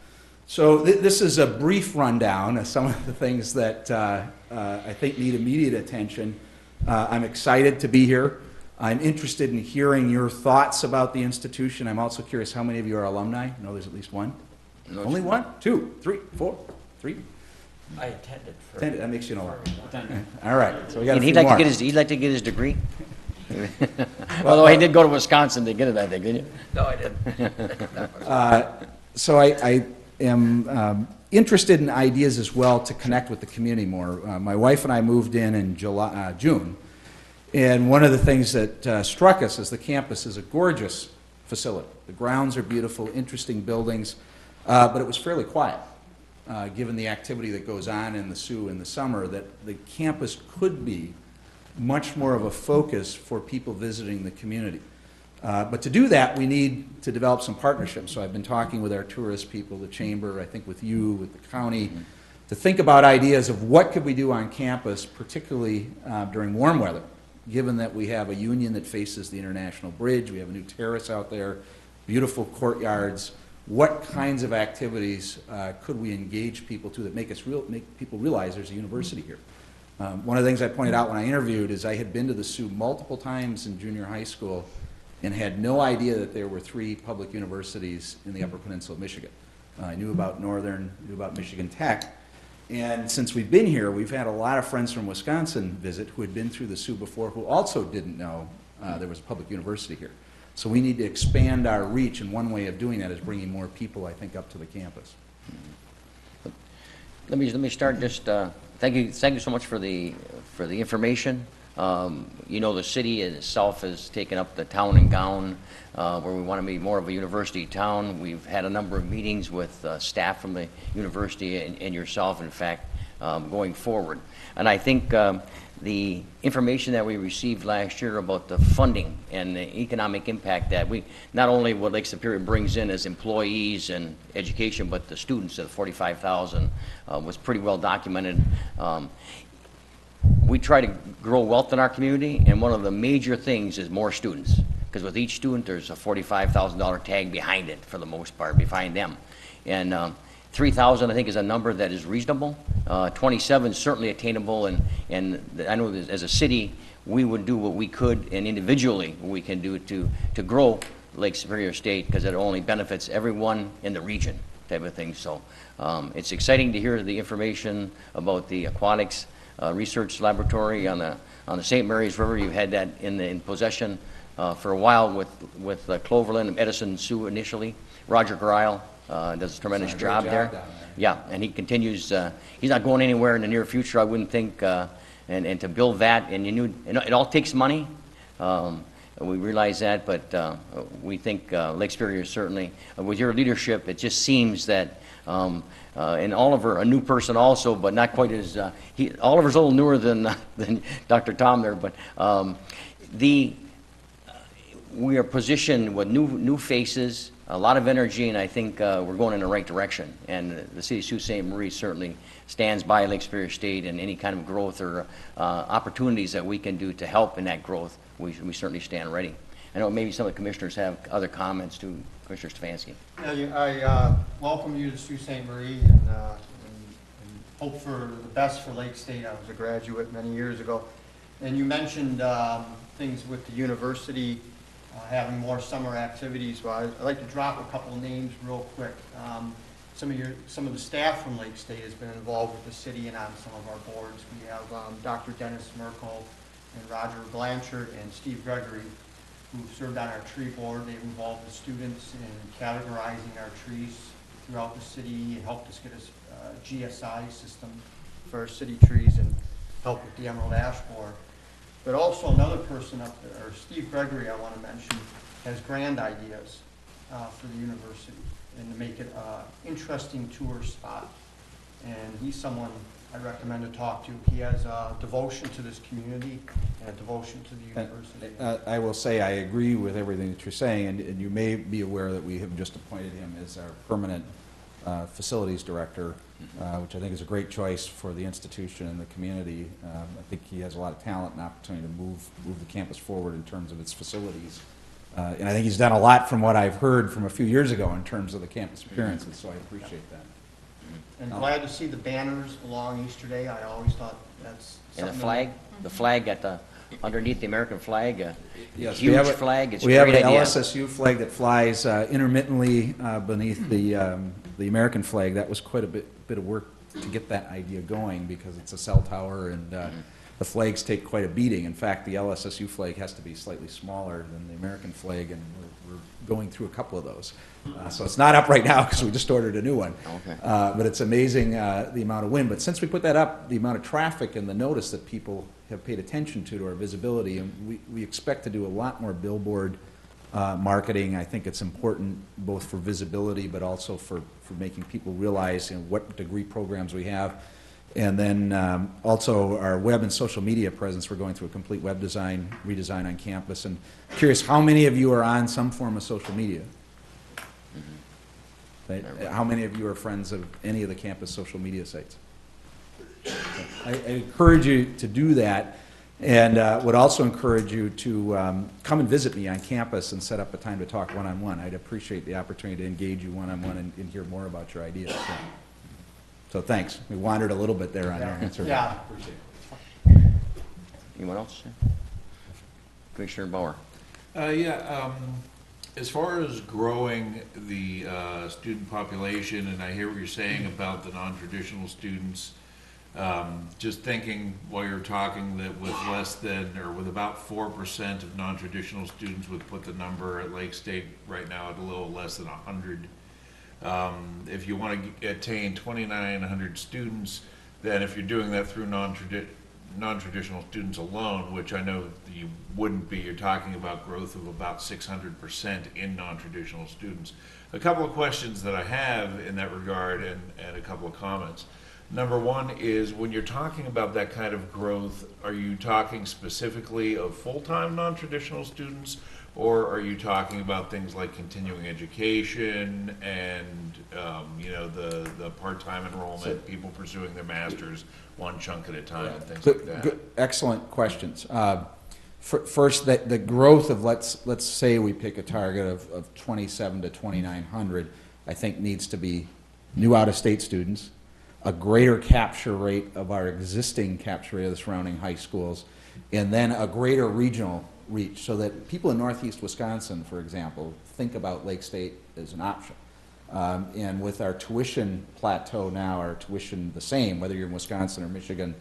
So this is a brief rundown of some of the things that I think need immediate attention. I'm excited to be here. I'm interested in hearing your thoughts about the institution. I'm also curious how many of you are alumni. I know there's at least one. No, only one? 2, 3, 4, 3? I attended for... That makes you an alumni. All right. So we got a few he'd like more. to get his degree? Although he did go to Wisconsin to get it, I think, didn't you? No, I didn't. So I am interested in ideas as well to connect with the community more. My wife and I moved in June, and one of the things that struck us is the campus is a gorgeous facility. The grounds are beautiful, interesting buildings, but it was fairly quiet, given the activity that goes on in the Sioux in the summer, that the campus could be much more of a focus for people visiting the community. But to do that, we need to develop some partnerships. So I've been talking with our tourist people, the chamber, I think with you, with the county, to think about ideas of what could we do on campus, particularly during warm weather, given that we have a union that faces the International Bridge, we have a new terrace out there, beautiful courtyards. What kinds of activities could we engage people to that make people realize there's a university here? One of the things I pointed out when I interviewed is I had been to the Sioux multiple times in junior high school and had no idea that there were 3 public universities in the Upper Peninsula of Michigan. I knew about Northern, knew about Michigan Tech, and since we've been here, we've had a lot of friends from Wisconsin visit who had been through the Sioux before who also didn't know there was a public university here. So we need to expand our reach, and one way of doing that is bringing more people, I think, up to the campus. Let me start just, thank you so much for the information. You know, the city itself has taken up the town and gown, where we want to be more of a university town. We've had a number of meetings with staff from the university and yourself, in fact, going forward. And I think the information that we received last year about the funding and the economic impact that not only what Lake Superior brings in as employees and education, but the students at 45,000 was pretty well documented. We try to grow wealth in our community, and one of the major things is more students, because with each student there's a $45,000 tag behind it, for the most part, behind them. And 3,000 I think is a number that is reasonable. 27 is certainly attainable, and I know that as a city we would do what we could, and individually what we can do to grow Lake Superior State, because it only benefits everyone in the region, type of thing. So it's exciting to hear the information about the aquatics research laboratory on the St. Mary's River. You've had that in possession for a while with Cloverland, Edison, Sioux initially. Roger Greil does a tremendous job there. Yeah, and he continues. He's not going anywhere in the near future, I wouldn't think. And to build that, and it all takes money. We realize that, but we think Lake Superior certainly, with your leadership, it just seems that. And Oliver, a new person also, but not quite as, Oliver's a little newer than Dr. Tom there, but we are positioned with new faces, a lot of energy, and I think we're going in the right direction. And the city of Sault Ste. Marie certainly stands by Lake Superior State, and any kind of growth or opportunities that we can do to help in that growth, we certainly stand ready. I know maybe some of the commissioners have other comments too. Commissioner Stefanski. Yeah, I welcome you to Sault Ste. Marie and hope for the best for Lake State. I was a graduate many years ago. And you mentioned things with the university having more summer activities. Well, I'd like to drop a couple of names real quick. Some of the staff from Lake State has been involved with the city and on some of our boards. We have Dr. Dennis Merkel and Roger Blanchard and Steve Gregory, who served on our tree board. They've involved the students in categorizing our trees throughout the city and helped us get a GSI system for our city trees and help with the Emerald Ash Borer. But also another person up there, Steve Gregory, I want to mention, has grand ideas for the university and to make it an interesting tour spot. And he's someone I recommend to talk to. He has a devotion to this community and a devotion to the university. I will say I agree with everything that you're saying, and you may be aware that we have just appointed him as our permanent facilities director, which I think is a great choice for the institution and the community. I think he has a lot of talent and opportunity to move the campus forward in terms of its facilities. And I think he's done a lot from what I've heard from a few years ago in terms of the campus appearances, so I appreciate that. And glad to see the banners along Easter Day. I always thought that's And something. the flag at underneath the American flag, Yes, huge we have flag. It's a we have great an idea. LSSU flag that flies intermittently beneath the American flag. That was quite a bit of work to get that idea going because it's a cell tower, and the flags take quite a beating. In fact, the LSSU flag has to be slightly smaller than the American flag, and we're going through a couple of those. So it's not up right now because we just ordered a new one. Okay. But it's amazing the amount of wind. But since we put that up, the amount of traffic and the notice that people have paid attention to our visibility, and we expect to do a lot more billboard marketing. I think it's important both for visibility but also for making people realize what degree programs we have. And then also our web and social media presence. We're going through a complete web redesign on campus. And curious, how many of you are on some form of social media? Right? How many of you are friends of any of the campus social media sites? I encourage you to do that, and would also encourage you to come and visit me on campus and set up a time to talk one-on-one. I'd appreciate the opportunity to engage you one-on-one and hear more about your ideas. So thanks. We wandered a little bit there on your answer. Yeah. Appreciate it. Anyone else? Commissioner Bauer. As far as growing the student population, and I hear what you're saying about the non-traditional students, just thinking while you're talking that with less than, or with about 4% of non-traditional students would put the number at Lake State right now at a little less than 100. If you want to attain 2,900 students, then if you're doing that through non-traditional students alone, which I know you wouldn't be, you're talking about growth of about 600% in non-traditional students. A couple of questions that I have in that regard, and a couple of comments. Number one is, when you're talking about that kind of growth, are you talking specifically of full-time non-traditional students, or are you talking about things like continuing education and the part-time enrollment, people pursuing their masters one chunk at a time, and things like that? Good, excellent questions. First, the growth of, let's say we pick a target of 27 to 2,900, I think needs to be new out-of-state students, a greater capture rate of our existing capture rate of the surrounding high schools, and then a greater regional reach, so that people in northeast Wisconsin, for example, think about Lake State as an option. And with our tuition plateau now, our tuition the same, whether you're in Wisconsin or Michigan,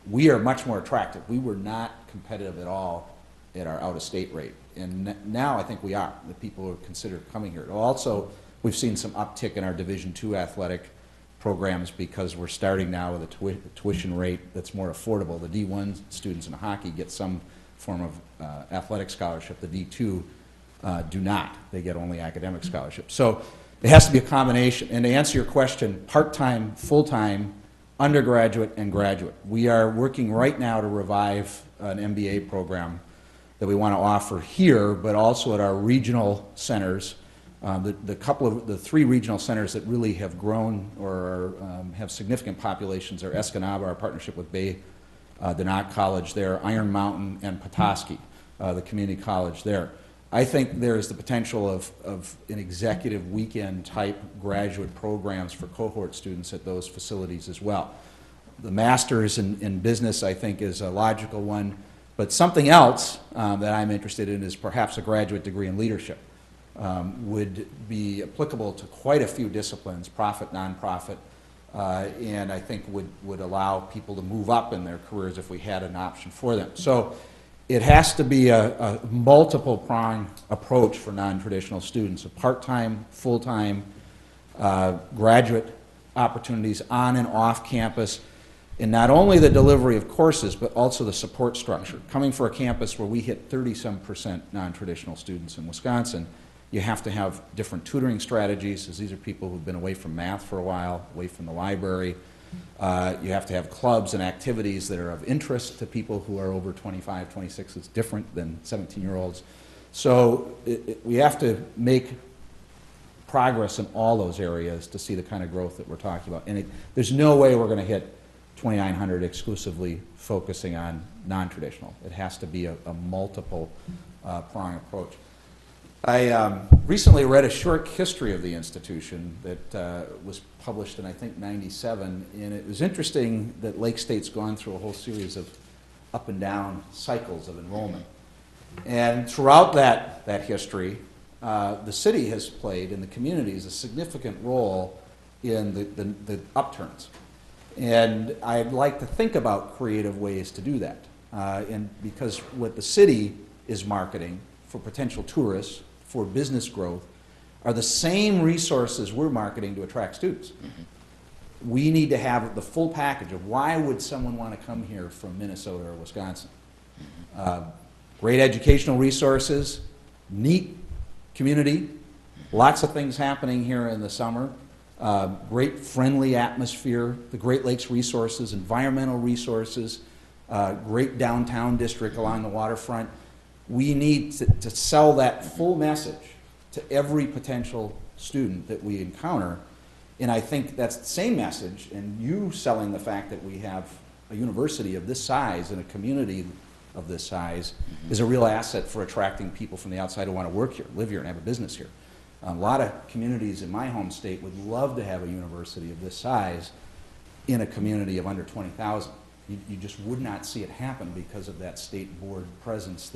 we are much more attractive. We were not competitive at all at our out-of-state rate. And now I think we are. The people who consider coming here. Also, we've seen some uptick in our Division II athletic programs because we're starting now with a tuition rate that's more affordable. The D1 students in hockey get some form of athletic scholarship. The D2 do not. They get only academic scholarship. So it has to be a combination. And to answer your question, part-time, full-time, undergraduate, and graduate. We are working right now to revive an MBA program that we want to offer here, but also at our regional centers. The three regional centers that really have grown or have significant populations are Escanaba, our partnership with Bay Denot College there, Iron Mountain, and Petoskey, the community college there. I think there is the potential of an executive weekend type graduate programs for cohort students at those facilities as well. The master's in business, I think, is a logical one, but something else that I'm interested in is perhaps a graduate degree in leadership. Would be applicable to quite a few disciplines, profit, nonprofit, and I think would allow people to move up in their careers if we had an option for them. So it has to be a multiple prong approach for non-traditional students, a part-time, full-time, graduate opportunities on and off campus, and not only the delivery of courses, but also the support structure. Coming for a campus where we hit 30-some% non-traditional students in Wisconsin, you have to have different tutoring strategies, as these are people who've been away from math for a while, away from the library. You have to have clubs and activities that are of interest to people who are over 25, 26. It's different than 17-year-olds. So we have to make progress in all those areas to see the kind of growth that we're talking about. And there's no way we're going to hit 2,900 exclusively focusing on non-traditional. It has to be a multiple prong approach. I recently read a short history of the institution that was published in, I think, '97, and it was interesting that Lake State's gone through a whole series of up and down cycles of enrollment. And throughout that history, the city has played, and the communities, a significant role in the upturns. And I'd like to think about creative ways to do that. And because what the city is marketing for potential tourists, for business growth, are the same resources we're marketing to attract students. We need to have the full package of why would someone want to come here from Minnesota or Wisconsin. Great educational resources, neat community, lots of things happening here in the summer, great friendly atmosphere, the Great Lakes resources, environmental resources, great downtown district along the waterfront. We need to sell that full message to every potential student that we encounter. And I think that's the same message, and you selling the fact that we have a university of this size and a community of this size is a real asset for attracting people from the outside who want to work here, live here, and have a business here. A lot of communities in my home state would love to have a university of this size in a community of under 20,000. You just would not see it happen because of that state board presence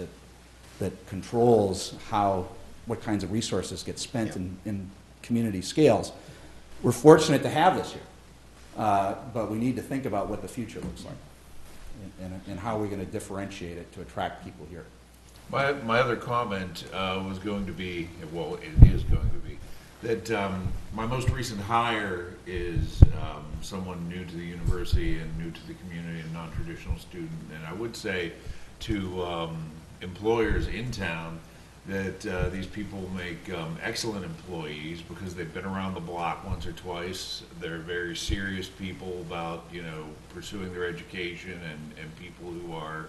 that controls what kinds of resources get spent in community scales. We're fortunate to have this here, but we need to think about what the future looks like and how we're going to differentiate it to attract people here. My other comment was going to be, well, it is going to be, that my most recent hire is someone new to the university and new to the community and non-traditional student. And I would say to employers in town that these people make excellent employees because they've been around the block once or twice. They're very serious people about, you know, pursuing their education, and people who are,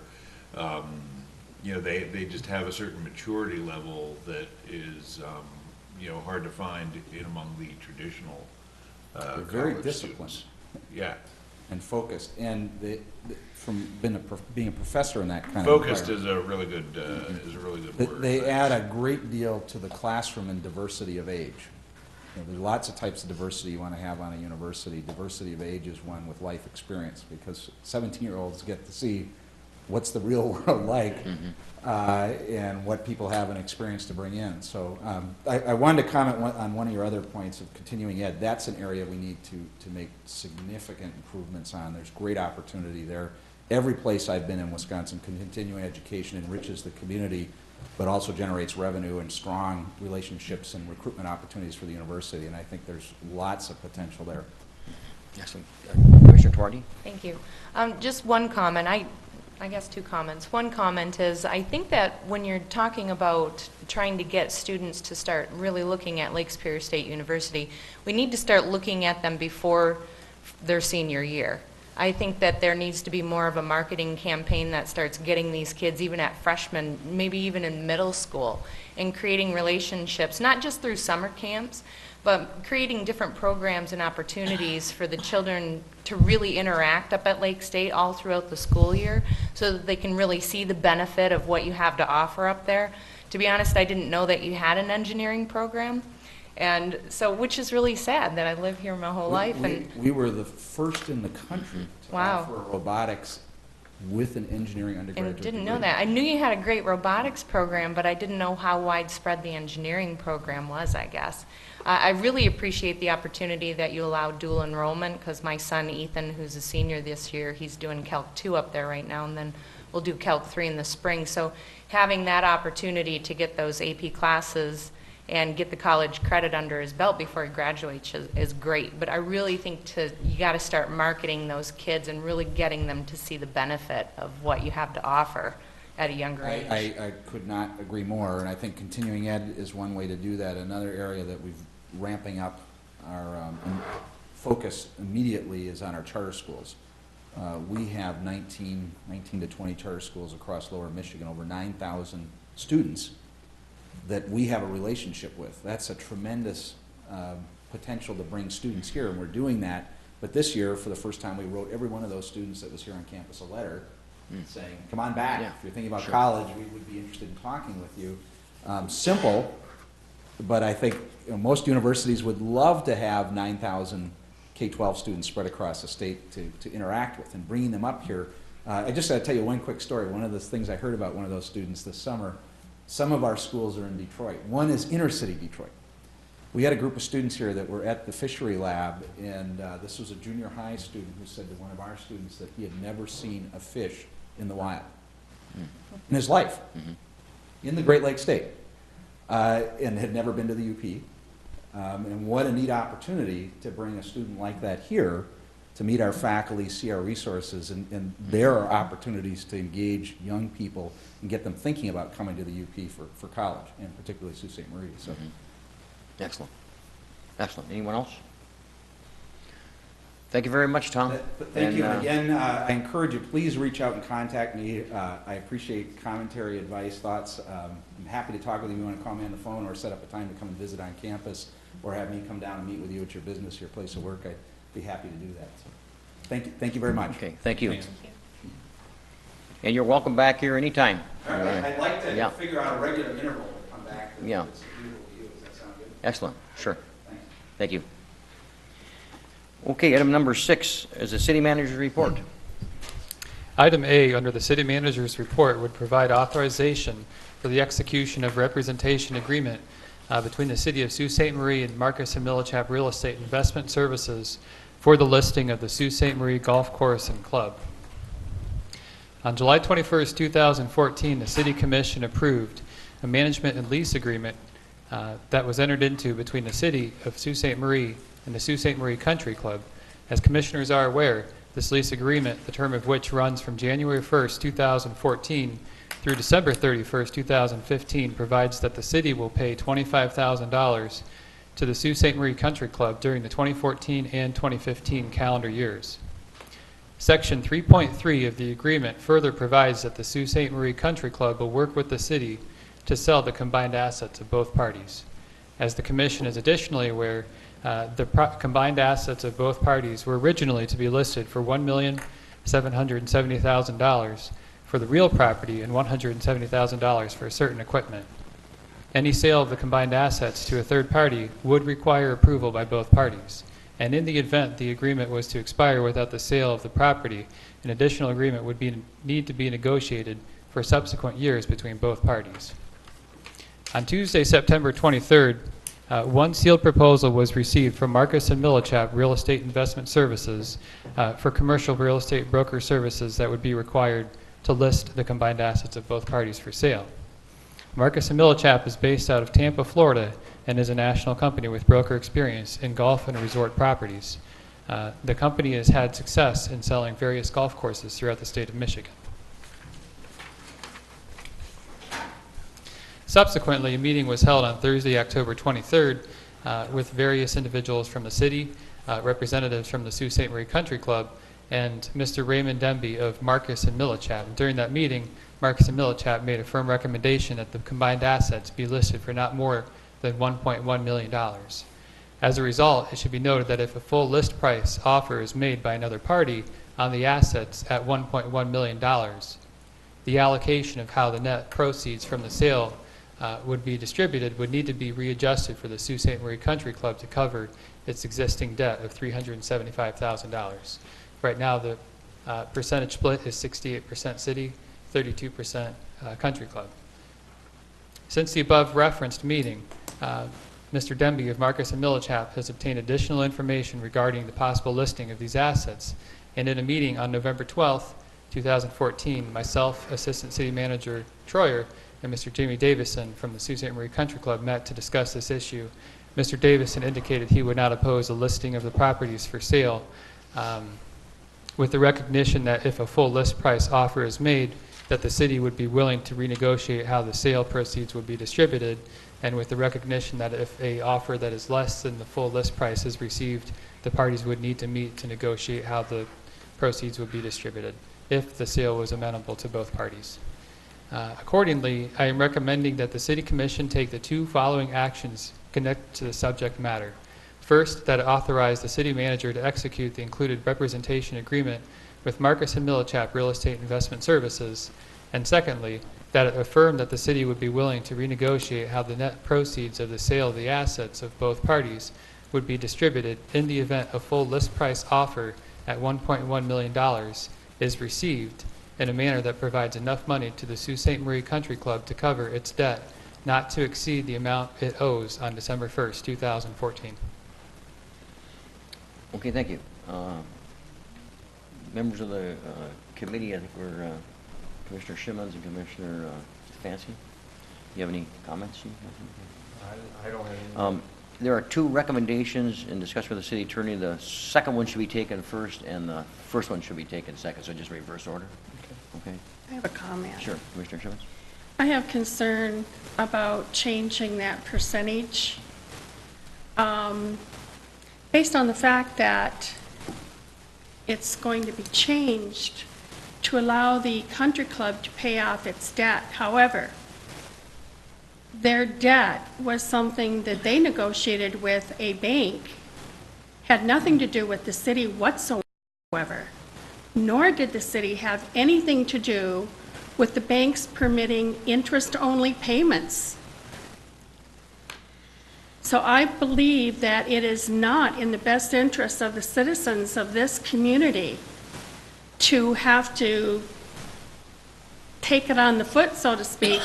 you know, they just have a certain maturity level that is, you know, hard to find in among the traditional They're very college disciplined. students. Yeah. And focused, and from being a professor in that kind Focused of is a really good word. they add a great deal to the classroom in diversity of age. You know, there's lots of types of diversity you want to have on a university. Diversity of age is one with life experience, because 17-year-olds get to see what's the real world like, and what people have an experience to bring in. So I wanted to comment on one of your other points of continuing ed. That's an area we need to make significant improvements on. There's great opportunity there. Every place I've been in Wisconsin, continuing education enriches the community, but also generates revenue and strong relationships and recruitment opportunities for the university. And I think there's lots of potential there. Excellent. Commissioner Tuardi? Thank you. Just one comment. I guess two comments. One comment is, I think that when you're talking about trying to get students to start really looking at Lake Superior State University, we need to start looking at them before their senior year. I think that there needs to be more of a marketing campaign that starts getting these kids, even at freshmen, maybe even in middle school, and creating relationships, not just through summer camps, but creating different programs and opportunities for the children to really interact up at Lake State all throughout the school year, so that they can really see the benefit of what you have to offer up there. To be honest, I didn't know that you had an engineering program, and so, which is really sad that I live here my whole life. We were the first in the country to Wow. offer robotics with an engineering undergraduate And didn't know degree. that. I knew you had a great robotics program, but I didn't know how widespread the engineering program was, I guess. I really appreciate the opportunity that you allow dual enrollment, because my son Ethan, who's a senior this year, he's doing Calc 2 up there right now, and then we'll do Calc 3 in the spring. So having that opportunity to get those AP classes and get the college credit under his belt before he graduates is great. But I really think you got to start marketing those kids and really getting them to see the benefit of what you have to offer at a younger age. I could not agree more, and I think continuing ed is one way to do that. Another area that we've ramping up our focus immediately is on our charter schools. We have 19 to 20 charter schools across lower Michigan, over 9,000 students that we have a relationship with. That's a tremendous potential to bring students here, and we're doing that. But this year, for the first time, we wrote every one of those students that was here on campus a letter saying, come on back. Yeah, If you're thinking about sure. college, we would be interested in talking with you. Simple, but I think most universities would love to have 9,000 K-12 students spread across the state to interact with, and bringing them up here. I just got to tell you one quick story. One of the things I heard about one of those students this summer, some of our schools are in Detroit. One is inner city Detroit. We had a group of students here that were at the fishery lab, and this was a junior high student who said to one of our students that he had never seen a fish in the wild in his life, in the Great Lakes State, and had never been to the UP. And what a neat opportunity to bring a student like that here to meet our faculty, see our resources, and there are opportunities to engage young people and get them thinking about coming to the UP for college, and particularly Sault Ste. Marie. So. Excellent. Excellent. Anyone else? Thank you very much, Tom. Thank you. And again, I encourage you, please reach out and contact me. I appreciate commentary, advice, thoughts. I'm happy to talk with you if you want to call me on the phone or set up a time to come and visit on campus or have me come down and meet with you at your business, your place of work. I'd be happy to do that. So, thank you very much. Okay, thank you. Thanks. And you're welcome back here anytime. All right, I'd like to Yeah. figure out a regular interval to come back. Yeah. It's agreeable to you. Does that sound good? Excellent, sure. Thanks. Thank you. Okay, item number 6 is the city manager's report. Item A under the city manager's report would provide authorization for the execution of representation agreement between the city of Sault Ste. Marie and Marcus and Millichap Real Estate Investment Services for the listing of the Sault Ste. Marie Golf Course and Club. On July 21st, 2014, the City Commission approved a management and lease agreement that was entered into between the City of Sault Ste. Marie and the Sault Ste. Marie Country Club. As commissioners are aware, this lease agreement, the term of which runs from January 1st, 2014 through December 31st, 2015, provides that the city will pay $25,000 to the Sault Ste. Marie Country Club during the 2014 and 2015 calendar years. Section 3.3 of the agreement further provides that the Sault Ste. Marie Country Club will work with the city to sell the combined assets of both parties. As the Commission is additionally aware, the combined assets of both parties were originally to be listed for $1,770,000 for the real property and $170,000 for certain equipment. Any sale of the combined assets to a third party would require approval by both parties. And in the event the agreement was to expire without the sale of the property, an additional agreement would need to be negotiated for subsequent years between both parties. On Tuesday, September 23rd, one sealed proposal was received from Marcus and Millichap Real Estate Investment Services for commercial real estate broker services that would be required to list the combined assets of both parties for sale. Marcus and Millichap is based out of Tampa, Florida, and is a national company with broker experience in golf and resort properties. The company has had success in selling various golf courses throughout the state of Michigan. Subsequently, a meeting was held on Thursday, October 23rd, with various individuals from the city, representatives from the Sault Ste. Marie Country Club, and Mr. Raymond Demby of Marcus and Millichap. During that meeting, Marcus and Millichap made a firm recommendation that the combined assets be listed for not more than $1.1 million. As a result, it should be noted that if a full list price offer is made by another party on the assets at $1.1 million, the allocation of how the net proceeds from the sale would be distributed would need to be readjusted for the Sault Ste. Marie Country Club to cover its existing debt of $375,000. Right now, the percentage split is 68% city, 32% country club. Since the above referenced meeting, Mr. Demby of Marcus and Millichap has obtained additional information regarding the possible listing of these assets, and in a meeting on November 12th, 2014, myself, Assistant City Manager Troyer, and Mr. Jamie Davison from the Sault Ste. Marie Country Club met to discuss this issue. Mr. Davison indicated he would not oppose a listing of the properties for sale, with the recognition that if a full list price offer is made, that the city would be willing to renegotiate how the sale proceeds would be distributed, and with the recognition that if a offer that is less than the full list price is received, the parties would need to meet to negotiate how the proceeds would be distributed if the sale was amenable to both parties. Accordingly, I am recommending that the City Commission take the two following actions connected to the subject matter. First, that it authorize the City Manager to execute the included representation agreement with Marcus and Millichap Real Estate Investment Services, and secondly, that it affirm that the City would be willing to renegotiate how the net proceeds of the sale of the assets of both parties would be distributed in the event a full list price offer at $1.1 million is received in a manner that provides enough money to the Sault Ste. Marie Country Club to cover its debt not to exceed the amount it owes on December 1st, 2014. Okay, thank you. Members of the committee, I think we're Commissioner Shimmons and Commissioner Fancy. You have any comments? I don't have any. There are two recommendations in discussion with the city attorney. The second one should be taken first, and the first one should be taken second, so just reverse order. Okay. I have a comment. Sure, Commissioner Shimmons. I have concern about changing that percentage based on the fact that it's going to be changed to allow the country club to pay off its debt. However, their debt was something that they negotiated with a bank, had nothing to do with the city whatsoever, nor did the city have anything to do with the banks permitting interest-only payments. So I believe that it is not in the best interest of the citizens of this community to have to take it on the foot, so to speak,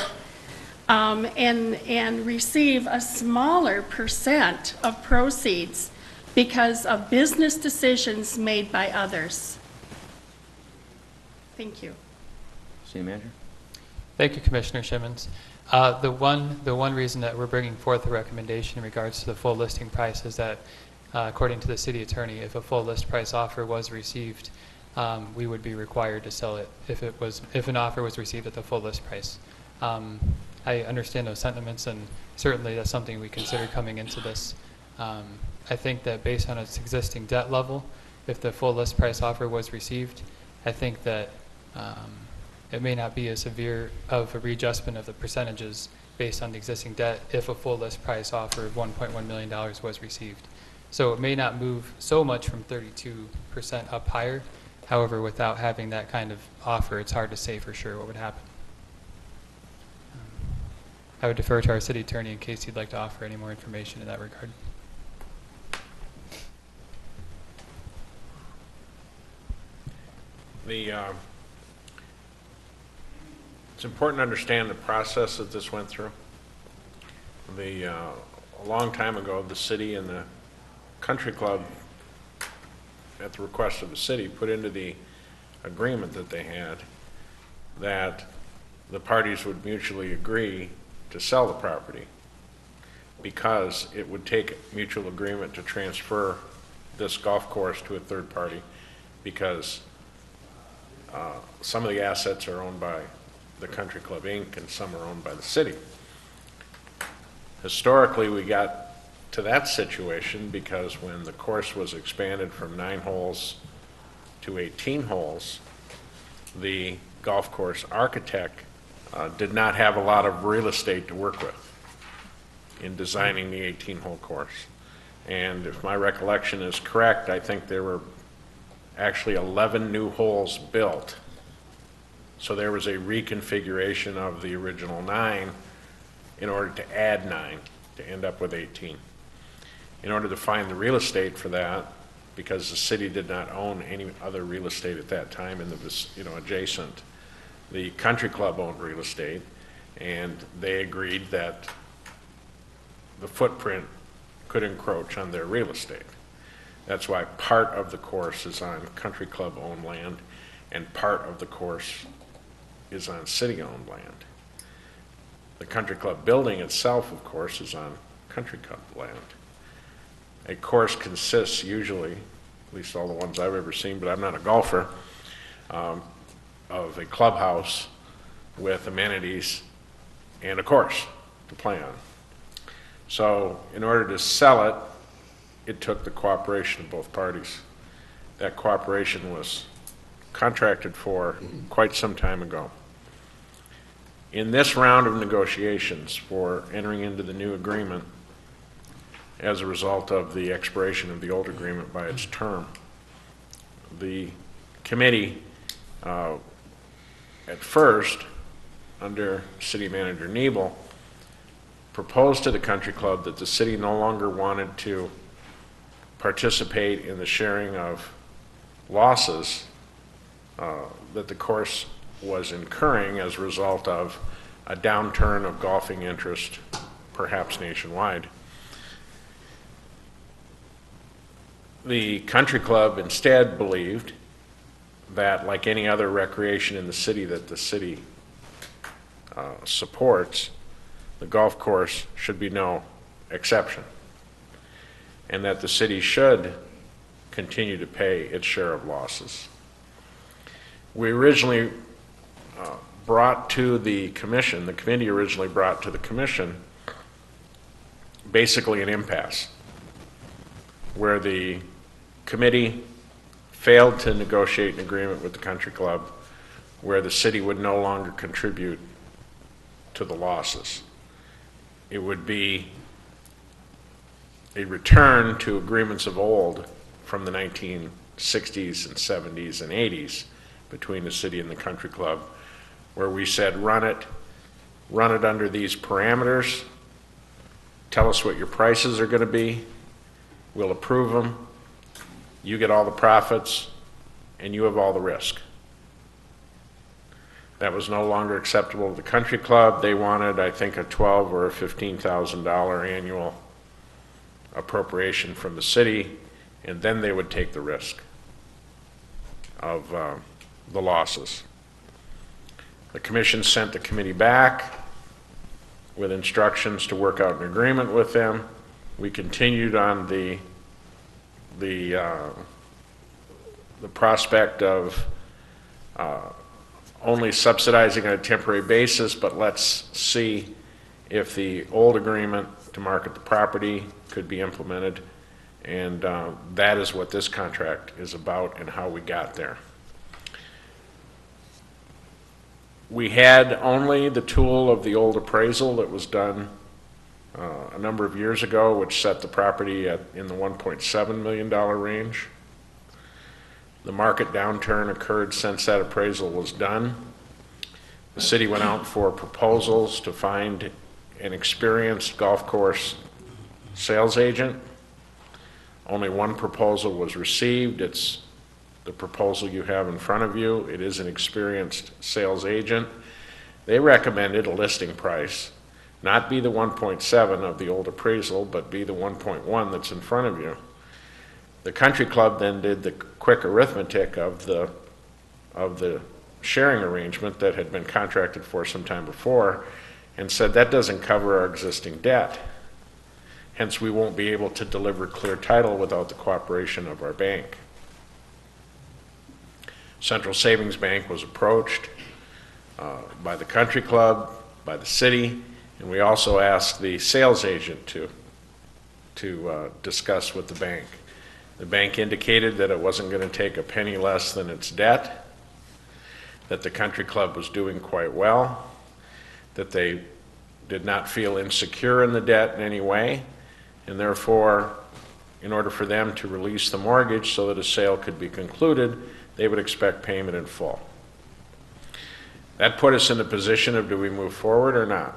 and receive a smaller percent of proceeds because of business decisions made by others. Thank you. City Manager. Thank you, Commissioner Shimmons. The one reason that we're bringing forth a recommendation in regards to the full listing price is that, according to the city attorney, if a full list price offer was received, we would be required to sell it if an offer was received at the full list price. I understand those sentiments, and certainly that's something we considered coming into this. I think that based on its existing debt level, if the full list price offer was received, I think that it may not be as severe of a readjustment of the percentages based on the existing debt if a full list price offer of $1.1 million was received. So it may not move so much from 32% up higher. However, without having that kind of offer, it's hard to say for sure what would happen. I would defer to our city attorney in case he'd like to offer any more information in that regard. It's important to understand the process that this went through. A long time ago, the city and the country club, at the request of the city, put into the agreement that they had that the parties would mutually agree to sell the property because it would take mutual agreement to transfer this golf course to a third party, because some of the assets are owned by the Country Club Inc. and some are owned by the city. Historically, we got to that situation because when the course was expanded from 9 holes to 18 holes, the golf course architect did not have a lot of real estate to work with in designing the 18-hole course. And if my recollection is correct, I think there were actually 11 new holes built. So there was a reconfiguration of the original 9 in order to add 9 to end up with 18. In order to find the real estate for that, because the city did not own any other real estate at that time in the adjacent, the country club owned real estate, and they agreed that the footprint could encroach on their real estate. That's why part of the course is on country club owned land and part of the course is on city-owned land. The country club building itself, of course, is on country club land. A course consists usually, at least all the ones I've ever seen, but I'm not a golfer, of a clubhouse with amenities and a course to play on. So in order to sell it, it took the cooperation of both parties. That cooperation was contracted for quite some time ago. In this round of negotiations for entering into the new agreement, as a result of the expiration of the old agreement by its term, the committee, at first, under City Manager Nebel, proposed to the country club that the city no longer wanted to participate in the sharing of losses that the course was incurring as a result of a downturn of golfing interest, perhaps nationwide. The country club instead believed that, like any other recreation in the city that the city supports, the golf course should be no exception, and that the city should continue to pay its share of losses. We originally brought to the commission, the committee originally brought to the commission, basically an impasse, where the committee failed to negotiate an agreement with the country club where the city would no longer contribute to the losses. It would be a return to agreements of old from the 1960s and 70s and 80s between the city and the country club, where we said, run it under these parameters, tell us what your prices are going to be, we'll approve them, you get all the profits, and you have all the risk. That was no longer acceptable to the country club. They wanted, I think, a $12,000 or a $15,000 annual appropriation from the city, and then they would take the risk of the losses. The commission sent the committee back with instructions to work out an agreement with them. We continued on the prospect of only subsidizing on a temporary basis, but let's see if the old agreement to market the property could be implemented. And that is what this contract is about and how we got there. We had only the tool of the old appraisal that was done a number of years ago, which set the property in the $1.7 million range. The market downturn occurred since that appraisal was done. The city went out for proposals to find an experienced golf course sales agent. Only one proposal was received. It's the proposal you have in front of you. It is an experienced sales agent. They recommended a listing price, not be the 1.7 of the old appraisal, but be the 1.1 that's in front of you. The country club then did the quick arithmetic of the sharing arrangement that had been contracted for some time before and said that doesn't cover our existing debt. Hence, we won't be able to deliver clear title without the cooperation of our bank. Central Savings Bank was approached by the country club, by the city, and we also asked the sales agent to discuss with the bank. The bank indicated that it wasn't going to take a penny less than its debt, that the country club was doing quite well, that they did not feel insecure in the debt in any way, and therefore, in order for them to release the mortgage so that a sale could be concluded, they would expect payment in full. That put us in the position of, do we move forward or not?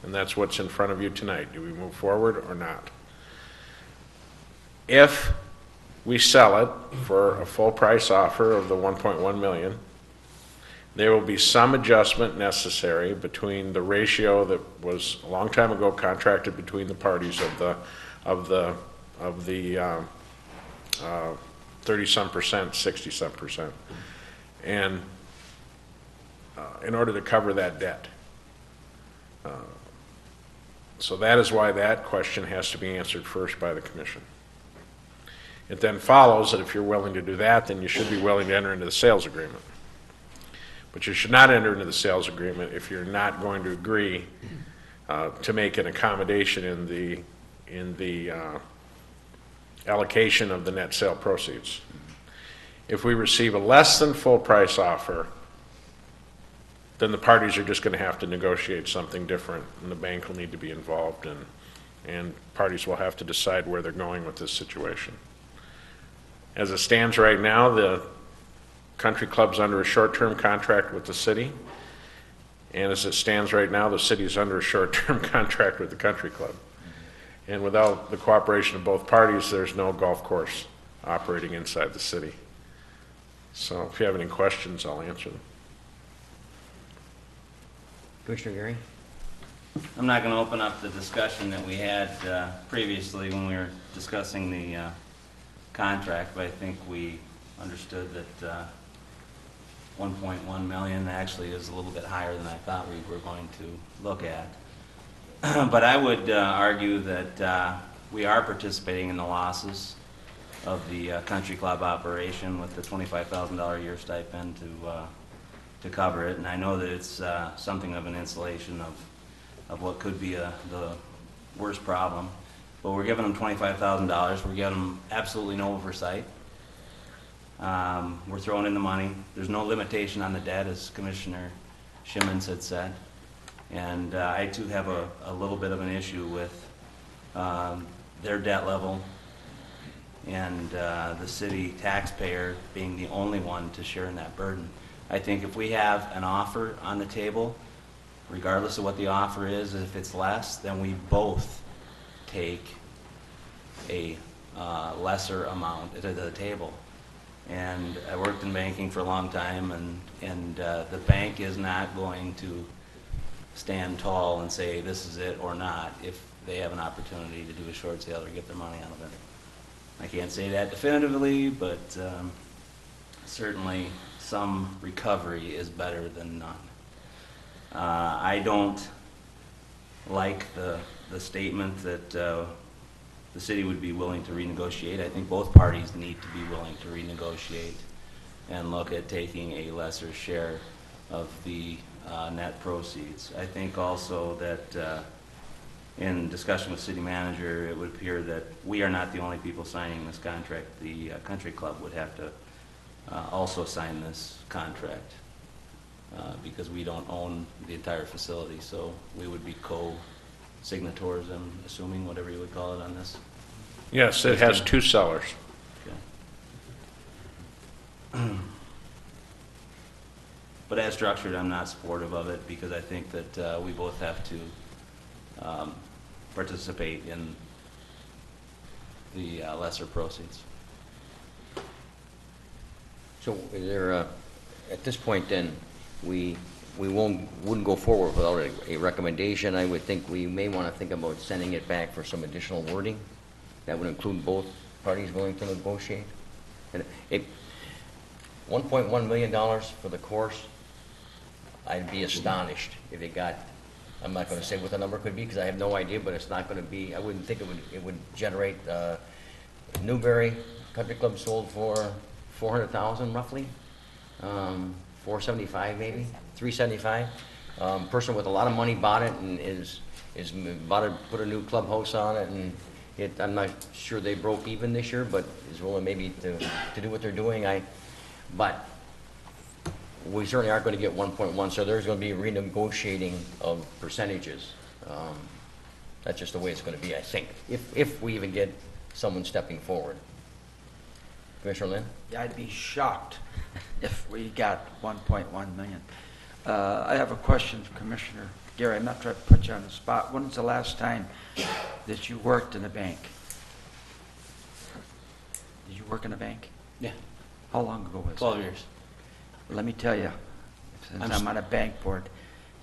And that's what's in front of you tonight. Do we move forward or not? If we sell it for a full price offer of the 1.1 million, there will be some adjustment necessary between the ratio that was a long time ago contracted between the parties of the 30-some percent, 60-some percent, and in order to cover that debt. So that is why that question has to be answered first by the commission. It then follows that if you're willing to do that, then you should be willing to enter into the sales agreement. But you should not enter into the sales agreement if you're not going to agree to make an accommodation in the allocation of the net sale proceeds. If we receive a less than full price offer, then the parties are just going to have to negotiate something different, and the bank will need to be involved, and parties will have to decide where they're going with this situation. As it stands right now, the country club's under a short-term contract with the city, and as it stands right now, the city's under a short-term contract with the country club. And without the cooperation of both parties, there's no golf course operating inside the city. So if you have any questions, I'll answer them. Commissioner Gary? I'm not going to open up the discussion that we had previously when we were discussing the contract, but I think we understood that 1.1 million actually is a little bit higher than I thought we were going to look at. But I would argue that we are participating in the losses of the country club operation with the $25,000 a year stipend to cover it, and I know that it's something of an insulation of what could be the worst problem. But we're giving them $25,000. We're giving them absolutely no oversight. We're throwing in the money. There's no limitation on the debt, as Commissioner Shimmons had said. And I too have a little bit of an issue with their debt level and the city taxpayer being the only one to share in that burden. I think if we have an offer on the table, regardless of what the offer is, if it's less, then we both take a lesser amount to the table. And I worked in banking for a long time, and the bank is not going to stand tall and say this is it or not if they have an opportunity to do a short sale or get their money out of it. I can't say that definitively, but certainly some recovery is better than none. I don't like the statement that the city would be willing to renegotiate. I think both parties need to be willing to renegotiate and look at taking a lesser share of the net proceeds. I think also that in discussion with city manager, it would appear that we are not the only people signing this contract. The country club would have to also sign this contract because we don't own the entire facility. So we would be co-signatories, I'm assuming, whatever you would call it on this. Yes, it has two sellers. Okay. But as structured, I'm not supportive of it because I think that we both have to participate in the lesser proceeds. So is there, at this point then, we wouldn't go forward without a recommendation. I would think we may want to think about sending it back for some additional wording. That would include both parties willing to negotiate. And $1.1 million for the course, I'd be astonished if it got, I'm not going to say what the number could be because I have no idea, but it's not going to be, I wouldn't think it would generate, Newberry Country Club sold for $400,000 roughly, 475 maybe, 375. Person with a lot of money bought it and put a new clubhouse on it, and I'm not sure they broke even this year, but is willing maybe to do what they're doing. But we certainly aren't going to get 1.1, so there's going to be renegotiating of percentages. That's just the way it's going to be, I think, if we even get someone stepping forward. Commissioner Lynn? Yeah, I'd be shocked if we got 1.1 million. I have a question for Commissioner Gary. I'm not trying to put you on the spot. When was the last time that you worked in a bank? Did you work in a bank? Yeah. How long ago was it? 12 years. Let me tell you, since I'm on a bank board,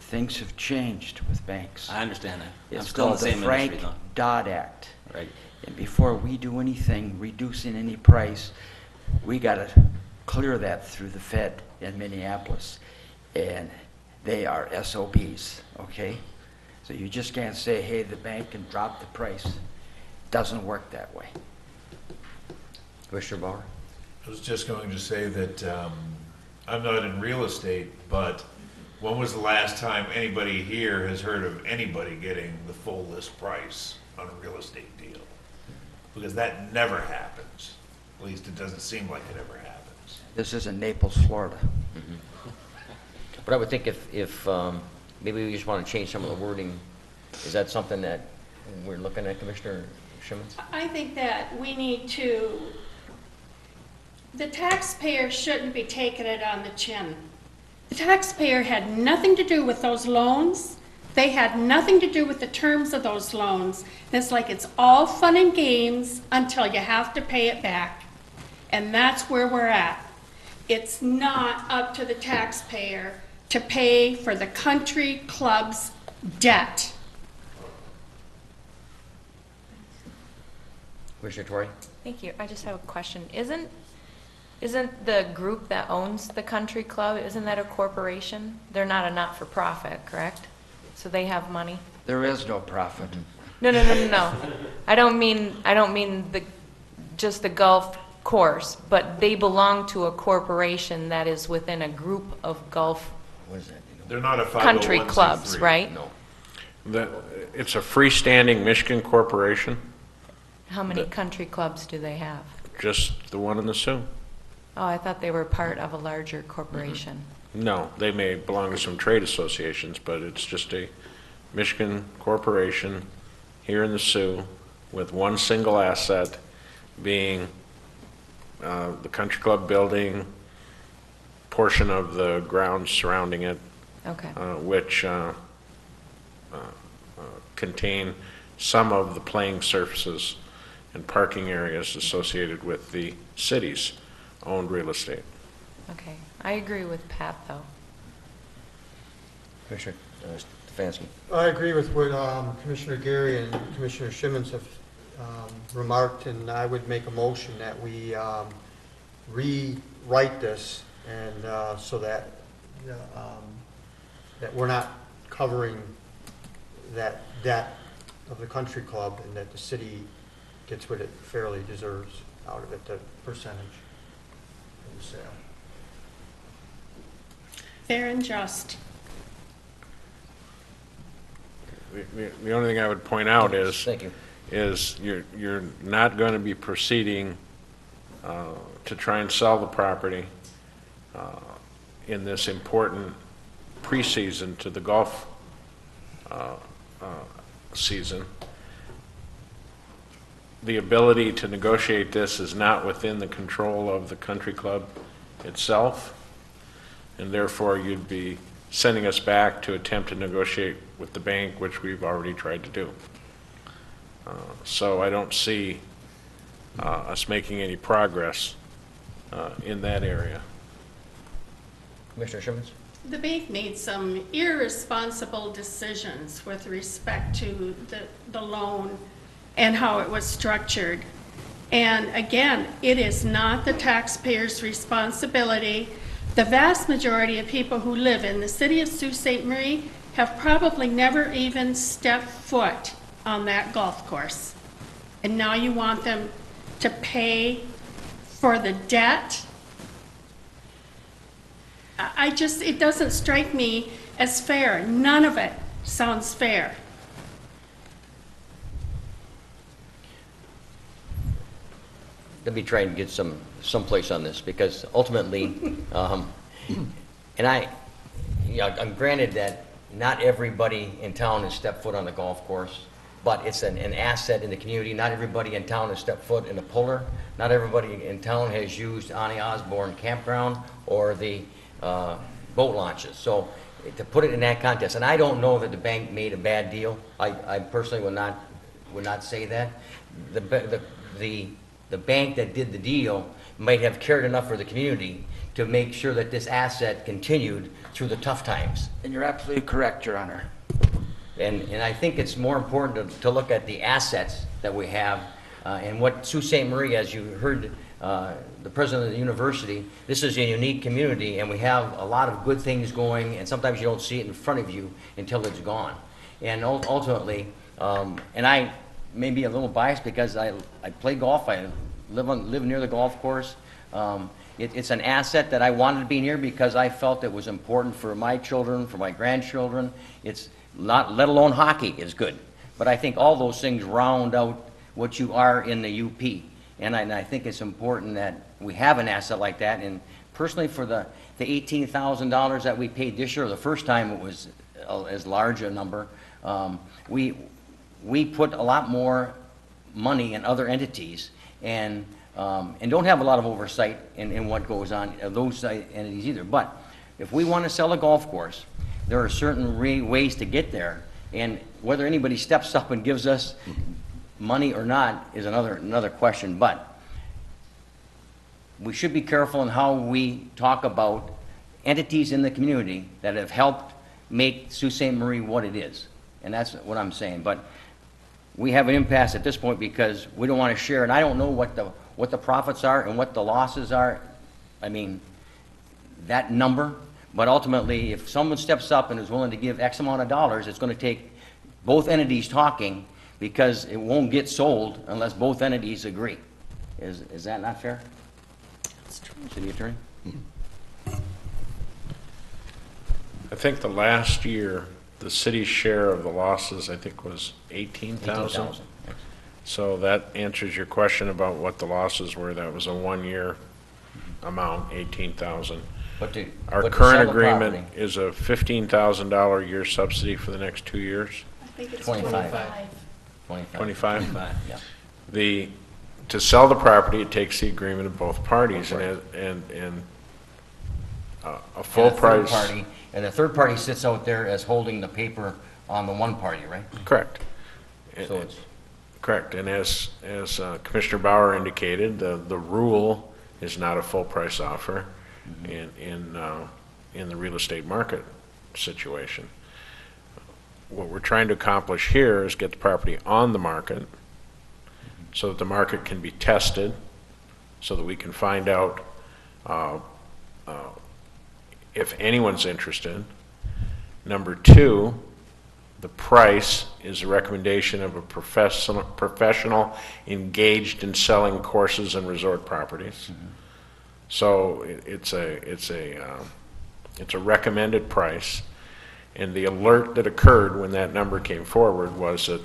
things have changed with banks. I understand that. It's I'm still in called the the same Frank industry, Dodd Act. though. Right. And before we do anything, reducing any price, we got to clear that through the Fed in Minneapolis. And they are SOBs, okay? So you just can't say, hey, the bank can drop the price. It doesn't work that way. Commissioner Bauer? I was just going to say that I'm not in real estate, but when was the last time anybody here has heard of anybody getting the full list price on a real estate deal? Because that never happens. At least it doesn't seem like it ever happens. This is in Naples, Florida. Mm-hmm. But I would think if maybe we just want to change some of the wording, is that something that we're looking at, Commissioner Shimmons? I think that we need to, the taxpayer shouldn't be taking it on the chin. The taxpayer had nothing to do with those loans. They had nothing to do with the terms of those loans. And it's like it's all fun and games until you have to pay it back. And that's where we're at. It's not up to the taxpayer to pay for the country club's debt. Commissioner Tory? Thank you. I just have a question. Isn't the group that owns the country club, isn't that a corporation? They're not a not-for-profit, correct? So they have money? There is no profit. No. I don't mean just the golf course, but they belong to a corporation that is within a group of golf What is that? They're not a 501c3. country clubs, right? No. It's a freestanding Michigan corporation, How many country clubs do they have? just the one in the Sioux. Oh, I thought they were part of a larger corporation. No, they may belong to some trade associations, but it's just a Michigan corporation here in the Sioux with one single asset being the country club building, portion of the grounds surrounding it, Okay. which contain some of the playing surfaces and parking areas associated with the city's owned real estate. Okay. I agree with Pat, though. Commissioner Stefanski? I agree with what Commissioner Gary and Commissioner Shimmons have remarked, and I would make a motion that we rewrite this and so that that we're not covering that debt of the country club, and that the city gets what it fairly deserves out of it, the percentage of the sale. Fair and just. The only thing I would point out is, Thank you. you're not going to be proceeding to try and sell the property in this important preseason to the golf season. The ability to negotiate this is not within the control of the country club itself, and therefore you'd be sending us back to attempt to negotiate with the bank, which we've already tried to do. So I don't see us making any progress in that area. Commissioner Shimmons? The bank made some irresponsible decisions with respect to the loan and how it was structured. And again, it is not the taxpayer's responsibility. The vast majority of people who live in the city of Sault Ste. Marie have probably never even stepped foot on that golf course. And now you want them to pay for the debt? It doesn't strike me as fair. None of it sounds fair. Let me try and get someplace on this, because ultimately, and I'm granted that not everybody in town has stepped foot on the golf course, but it's an asset in the community. Not everybody in town has stepped foot in the Puller. Not everybody in town has used Annie Osborne Campground or the boat launches. So to put it in that context, and I don't know that the bank made a bad deal. I personally would not say that. The bank that did the deal might have cared enough for the community to make sure that this asset continued through the tough times. And you're absolutely correct, Your Honor. And I think it's more important to look at the assets that we have and what Sault Ste. Marie, as you heard the president of the university, this is a unique community, and we have a lot of good things going, and sometimes you don't see it in front of you until it's gone. And ultimately, and I may be a little biased because I play golf, I live near the golf course. It's an asset that I wanted to be near because I felt it was important for my children, for my grandchildren. It's not, let alone hockey is good. But I think all those things round out what you are in the UP. And I think it's important that we have an asset like that. And personally, for the $18,000 that we paid this year, the first time it was as large a number, we put a lot more money in other entities and don't have a lot of oversight in what goes on in those entities either. But if we want to sell a golf course, there are certain ways to get there, and whether anybody steps up and gives us money or not is another question. But we should be careful in how we talk about entities in the community that have helped make Sault Ste. Marie what it is. And that's what I'm saying. But we have an impasse at this point because we don't want to share, and I don't know what the profits are and what the losses are. I mean, that number, but ultimately, if someone steps up and is willing to give X amount of dollars, it's going to take both entities talking, because it won't get sold unless both entities agree. Is that not fair? That's true. City Attorney? I think the last year, the city's share of the losses, I think, was 18,000. 18,000. So that answers your question about what the losses were. That was a one-year amount, 18,000. But Our but to current sell the agreement property, is a $15,000 a year subsidy for the next 2 years. I think it's 25. 25. 25? Yeah. To sell the property, it takes the agreement of both parties, Both and a And full a third price. party, and the third party sits out there as holding the paper on the one party, right? Correct. So it's, Correct, and as Commissioner Bauer indicated, the rule is not a full price offer in the real estate market situation. What we're trying to accomplish here is get the property on the market so that the market can be tested, so that we can find out if anyone's interested. Number two, the price is a recommendation of a professional engaged in selling courses and resort properties. So it's a recommended price, and the alert that occurred when that number came forward was that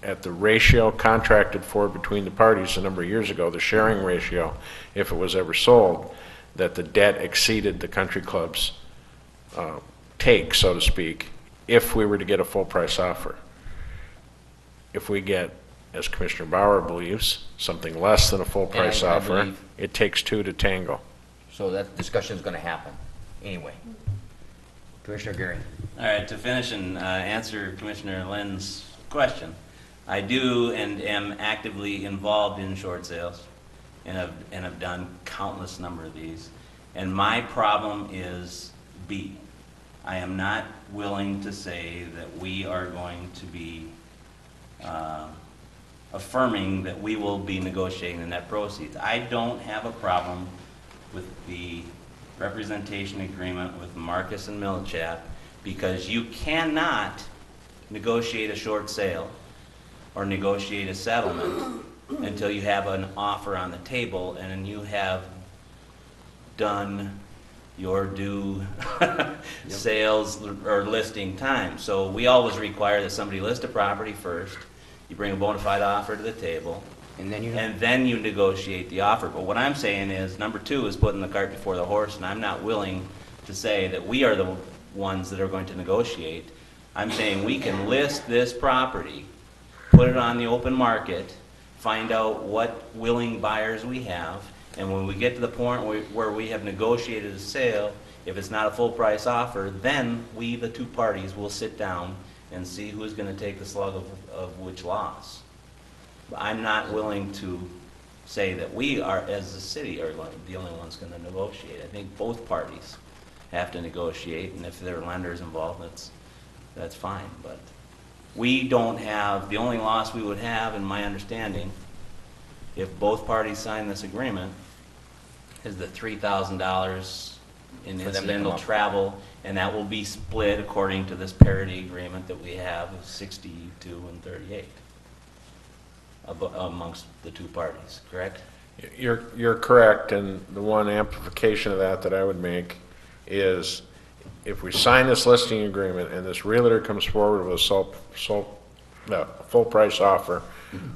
at the ratio contracted for between the parties a number of years ago, the sharing ratio, if it was ever sold, that the debt exceeded the country club's take, so to speak, if we were to get a full price offer. If we get, as Commissioner Bauer believes, something less than a full price I offer, believe. it takes two to tango. so that discussion's gonna happen anyway. Commissioner Gary? All right, to finish and answer Commissioner Lynn's question, I do and am actively involved in short sales and have done countless number of these. And my problem is B. I am not willing to say that we are going to be affirming that we will be negotiating the net proceeds. I don't have a problem with the representation agreement with Marcus and Millichap, because you cannot negotiate a short sale or negotiate a settlement until you have an offer on the table and you have done your due sales or listing time. So we always require that somebody list a property first, you bring a bona fide offer to the table, And then you, and then you negotiate the offer. But what I'm saying is, number two is putting the cart before the horse, and I'm not willing to say that we are the ones that are going to negotiate. I'm saying we can list this property, put it on the open market, find out what willing buyers we have, and when we get to the point where we have negotiated a sale, if it's not a full price offer, then we, the two parties, will sit down and see who's going to take the slug of which loss. I'm not willing to say that we are, as a city, are the only ones going to negotiate. I think both parties have to negotiate, and if there are lenders involved, that's fine. But we don't have, the only loss we would have, in my understanding, if both parties sign this agreement, is the $3,000 in For them to come incidental up. travel, and that will be split according to this parity agreement that we have of 62 and 38 amongst the two parties, correct? You're correct, and the one amplification of that I would make is, if we sign this listing agreement and this realtor comes forward with a full price offer,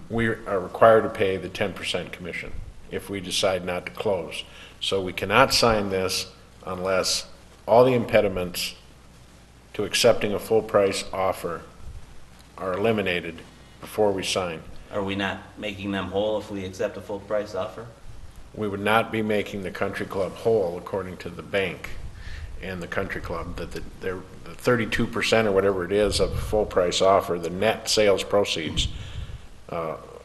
we are required to pay the 10% commission if we decide not to close. So we cannot sign this unless all the impediments to accepting a full price offer are eliminated before we sign. Are we not making them whole if we accept a full price offer? We would not be making the country club whole, according to the bank and the country club, that the 32% or whatever it is of a full price offer, the net sales proceeds,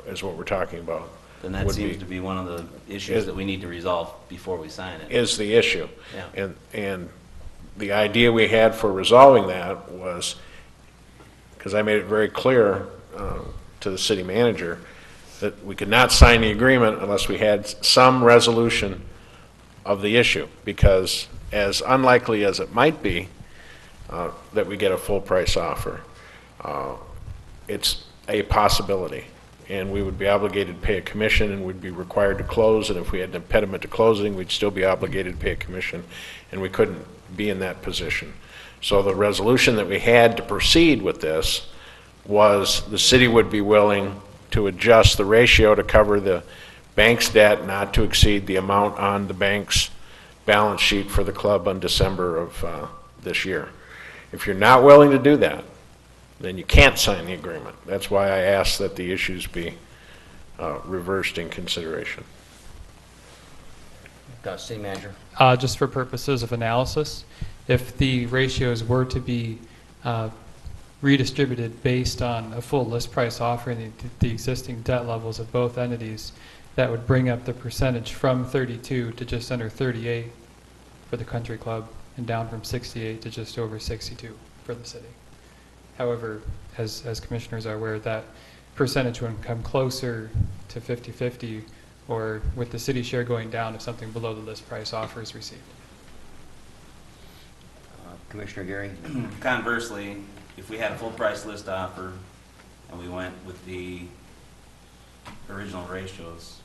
is what we're talking about. Then that would seems to be one of the issues that we need to resolve before we sign it. Is the issue. Yeah. And the idea we had for resolving that was, because I made it very clear to the city manager, that we could not sign the agreement unless we had some resolution of the issue, because as unlikely as it might be that we get a full price offer, it's a possibility. And we would be obligated to pay a commission, and we'd be required to close, and if we had an impediment to closing, we'd still be obligated to pay a commission, and we couldn't be in that position. So the resolution that we had to proceed with this was the city would be willing to adjust the ratio to cover the bank's debt not to exceed the amount on the bank's balance sheet for the club on December of this year. If you're not willing to do that, then you can't sign the agreement. That's why I asked that the issues be reversed in consideration. City Manager. Just for purposes of analysis, if the ratios were to be redistributed based on a full list price offer and the existing debt levels of both entities, that would bring up the percentage from 32 to just under 38 for the country club and down from 68 to just over 62 for the city. However, as commissioners are aware, that percentage would come closer to 50-50, or with the city share going down if something below the list price offer is received. Commissioner Gary? Conversely, if we had a full price list offer and we went with the original ratios,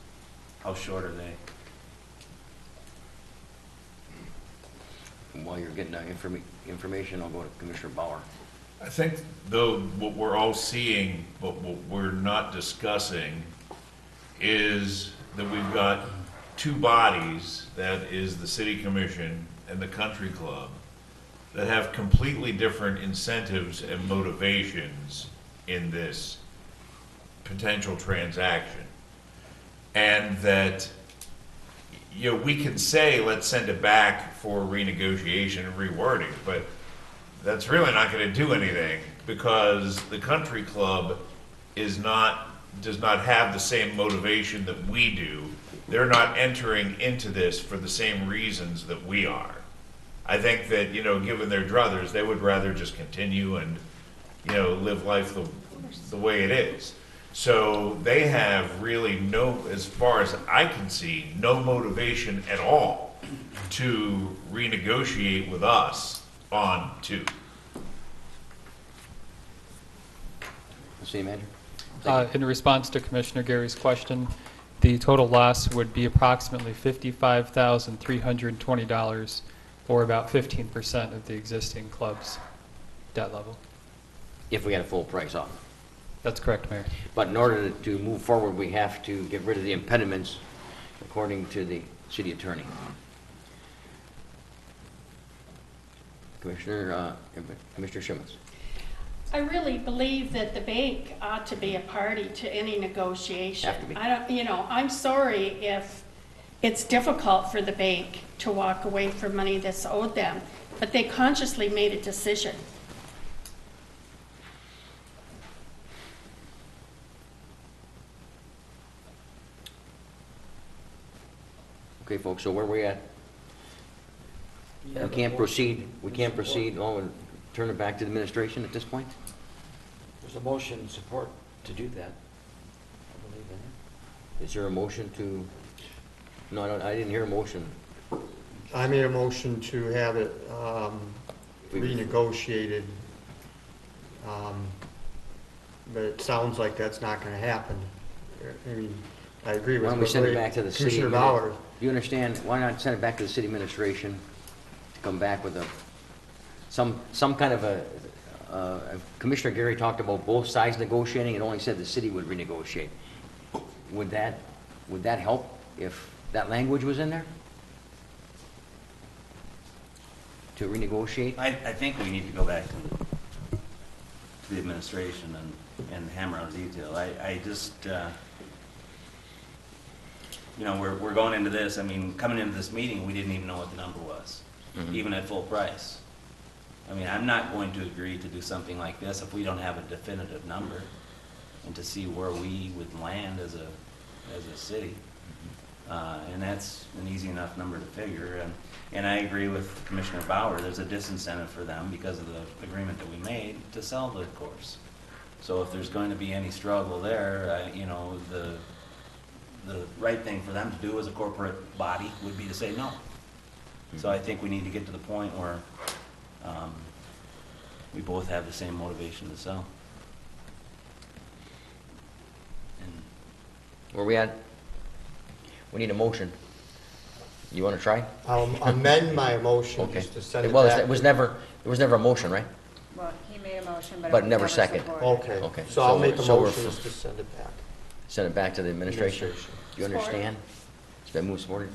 how short are they? While you're getting information, I'll go to Commissioner Bauer. I think, though, what we're all seeing, but what we're not discussing, is that we've got two bodies, that is the city commission and the country club, that have completely different incentives and motivations in this potential transaction. And that, you know, we can say, let's send it back for renegotiation and rewording, but that's really not going to do anything, because the country club does not have the same motivation that we do. They're not entering into this for the same reasons that we are. I think that, you know, given their druthers, they would rather just continue and, you know, live life the way it is. So they have really no, as far as I can see, no motivation at all to renegotiate with us on two. City Manager? In response to Commissioner Gary's question, the total loss would be approximately $55,320, or about 15% of the existing club's debt level. If we had a full price offer. That's correct, Mayor. But in order to move forward, we have to get rid of the impediments, according to the city attorney. Commissioner Schimmons. I really believe that the bank ought to be a party to any negotiation. Have to be. I'm sorry if it's difficult for the bank to walk away from money that's owed them, but they consciously made a decision. Okay, folks, so where are we at? We can't proceed, and turn it back to the administration at this point? There's a motion support to do that. I believe that. Is there a motion to, no, I didn't hear a motion. I made a motion to have it renegotiated, but it sounds like that's not going to happen. I mean, I agree with Why don't we send it back to the city? Commissioner Bauer. Do you understand? Why not send it back to the city administration to come back with some kind of a Commissioner Gary talked about both sides negotiating and only said the city would renegotiate. Would that help if that language was in there? To renegotiate? I think we need to go back to the administration and hammer out detail. I just, you know, we're going into this, I mean, coming into this meeting, we didn't even know what the number was, even at full price. I mean, I'm not going to agree to do something like this if we don't have a definitive number, and to see where we would land as a city. And that's an easy enough number to figure. And I agree with Commissioner Bauer, there's a disincentive for them because of the agreement that we made to sell the course. So if there's going to be any struggle there, you know, the right thing for them to do as a corporate body would be to say no. So I think we need to get to the point where we both have the same motivation to sell. And Where we at? We need a motion. You want to try? I'll amend my motion Okay. just to send it Well, back. it was never a motion, right? Well, he made a motion, but it But was never never second. supported. Okay, Okay, so I'll so make we're- a so we're motion for- just to send it back. Send it back to the administration? Administration. Do you understand? It's been moved, supported.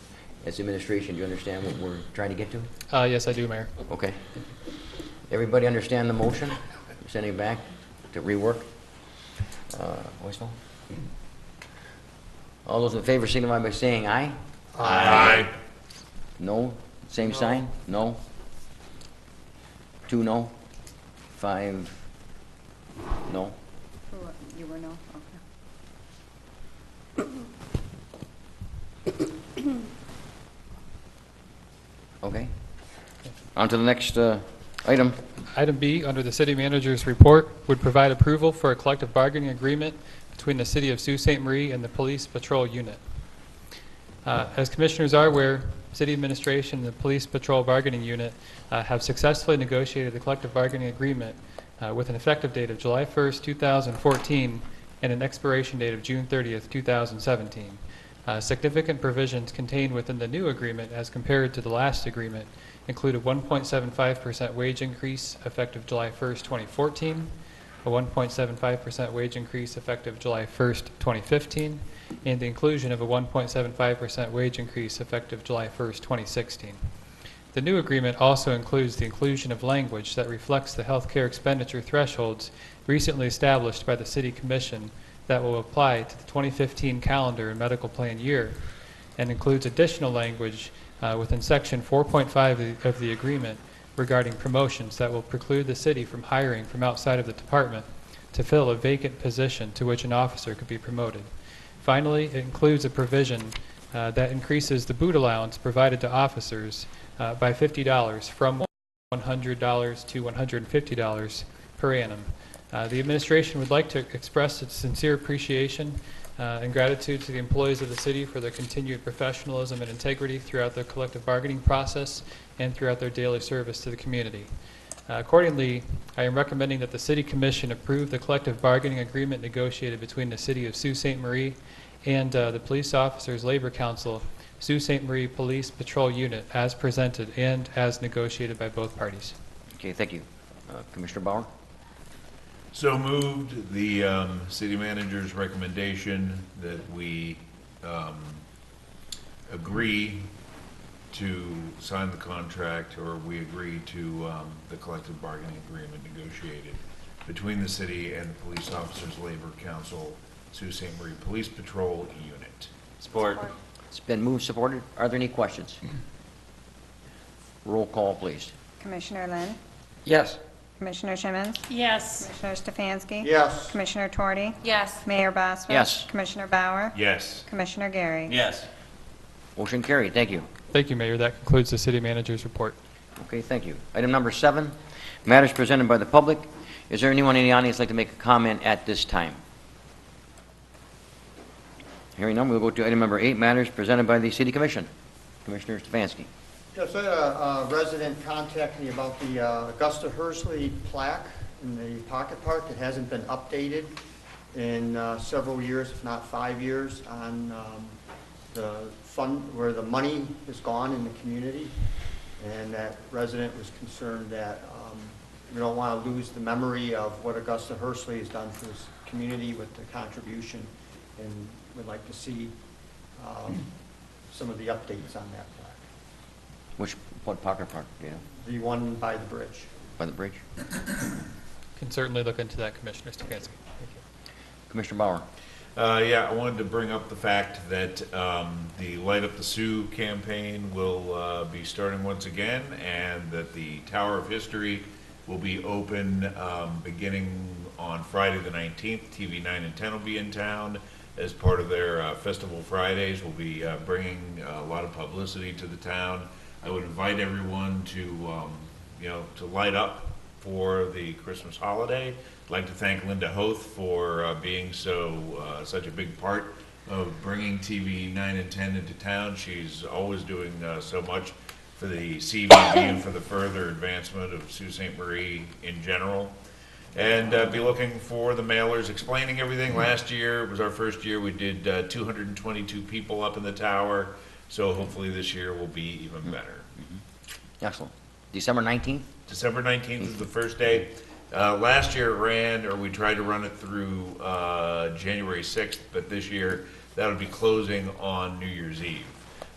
As administration, do you understand what we're trying to get to? Yes, I do, Mayor. Okay. Everybody understand the motion? Sending it back to rework? Voicemail? All those in favor signify by saying aye. Aye. No? Same sign? No? 2 no? 5 no? You were no? Okay. On to the next item. Item B, under the city manager's report, would provide approval for a collective bargaining agreement between the city of Sault Ste. Marie and the police patrol unit. As commissioners are aware, city administration and the police patrol bargaining unit have successfully negotiated the collective bargaining agreement with an effective date of July 1st, 2014 and an expiration date of June 30th, 2017. Significant provisions contained within the new agreement as compared to the last agreement include a 1.75% wage increase effective July 1st, 2014, a 1.75% wage increase effective July 1st, 2015, and the inclusion of a 1.75% wage increase effective July 1st, 2016. The new agreement also includes the inclusion of language that reflects the health care expenditure thresholds recently established by the City Commission that will apply to the 2015 calendar and medical plan year, and includes additional language within Section 4.5 of the agreement regarding promotions that will preclude the city from hiring from outside of the department to fill a vacant position to which an officer could be promoted. Finally, it includes a provision that increases the boot allowance provided to officers by $50 from $100 to $150 per annum. The administration would like to express its sincere appreciation and gratitude to the employees of the city for their continued professionalism and integrity throughout their collective bargaining process and throughout their daily service to the community. Accordingly, I am recommending that the City Commission approve the collective bargaining agreement negotiated between the City of Sault Ste. Marie and the Police Officers Labor Council, Sault Ste. Marie Police Patrol Unit, as presented and as negotiated by both parties. Okay, thank you. Commissioner Bauer? So moved, the city manager's recommendation that we agree to sign the contract, or we agree to the collective bargaining agreement negotiated between the city and the Police Officers Labor Council, Sault Ste. Marie Police Patrol Unit. Support. It's been moved, supported. Are there any questions? Roll call, please. Commissioner Lynn? Yes. Commissioner Simmons? Yes. Commissioner Stefanski? Yes. Commissioner Torty? Yes. Mayor Boswell? Yes. Commissioner Bauer? Yes. Commissioner Gary? Yes. Motion carried. Thank you. Thank you, Mayor. That concludes the city manager's report. Okay, thank you. Item number 7, matters presented by the public. Is there anyone in the audience like to make a comment at this time? Hearing none, we'll go to item number 8, matters presented by the City Commission. Commissioner Stefanski. Yes, I had a resident contact me about the Augusta Hersley plaque in the Pocket Park. It hasn't been updated in several years, if not 5 years, on the fund, where the money has gone in the community. And that resident was concerned that we don't want to lose the memory of what Augusta Hersley has done for this community with the contribution, and would like to see some of the updates on that plaque. What Pocket Park, do you know? The one by the bridge. By the bridge? Can certainly look into that, Commissioner Stefanski. Thank you. Commissioner Bauer. Yeah, I wanted to bring up the fact that the Light Up the Sioux campaign will be starting once again, and that the Tower of History will be open beginning on Friday the 19th. TV 9 and 10 will be in town. as part of their Festival Fridays, will be bringing a lot of publicity to the town. I would invite everyone to, to light up for the Christmas holiday. I'd like to thank Linda Hoth for being such a big part of bringing TV 9 and 10 into town. She's always doing so much for the CVB and for the further advancement of Sault Ste. Marie in general. And be looking for the mailers explaining everything. Last year, it was our first year, we did 222 people up in the tower, so hopefully this year will be even better. Excellent. December 19th? December 19th is the first day. Last year it ran, or we tried to run it through January 6th, but this year that'll be closing on New Year's Eve.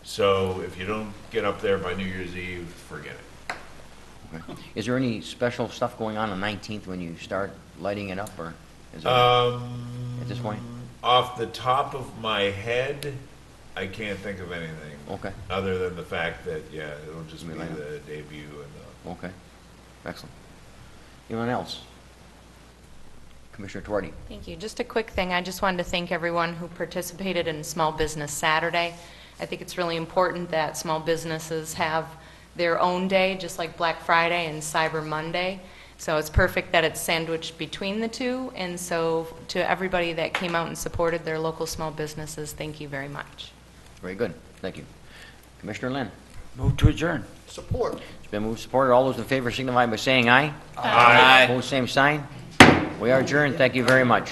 So if you don't get up there by New Year's Eve, forget it. Okay. Is there any special stuff going on 19th when you start lighting it up, or is it at this point? Off the top of my head, I can't think of anything. Okay. Other than the fact that, yeah, it'll just be the debut and Okay. Excellent. Anyone else? Commissioner Tuardi. Thank you. Just a quick thing. I just wanted to thank everyone who participated in Small Business Saturday. I think it's really important that small businesses have their own day, just like Black Friday and Cyber Monday. So it's perfect that it's sandwiched between the two. And so to everybody that came out and supported their local small businesses, thank you very much. Very good. Thank you. Commissioner Lynn. Move to adjourn. Support. It's been moved, supported. All those in favor signify by saying aye. Aye. Opposed, same sign. We are adjourned. Thank you very much.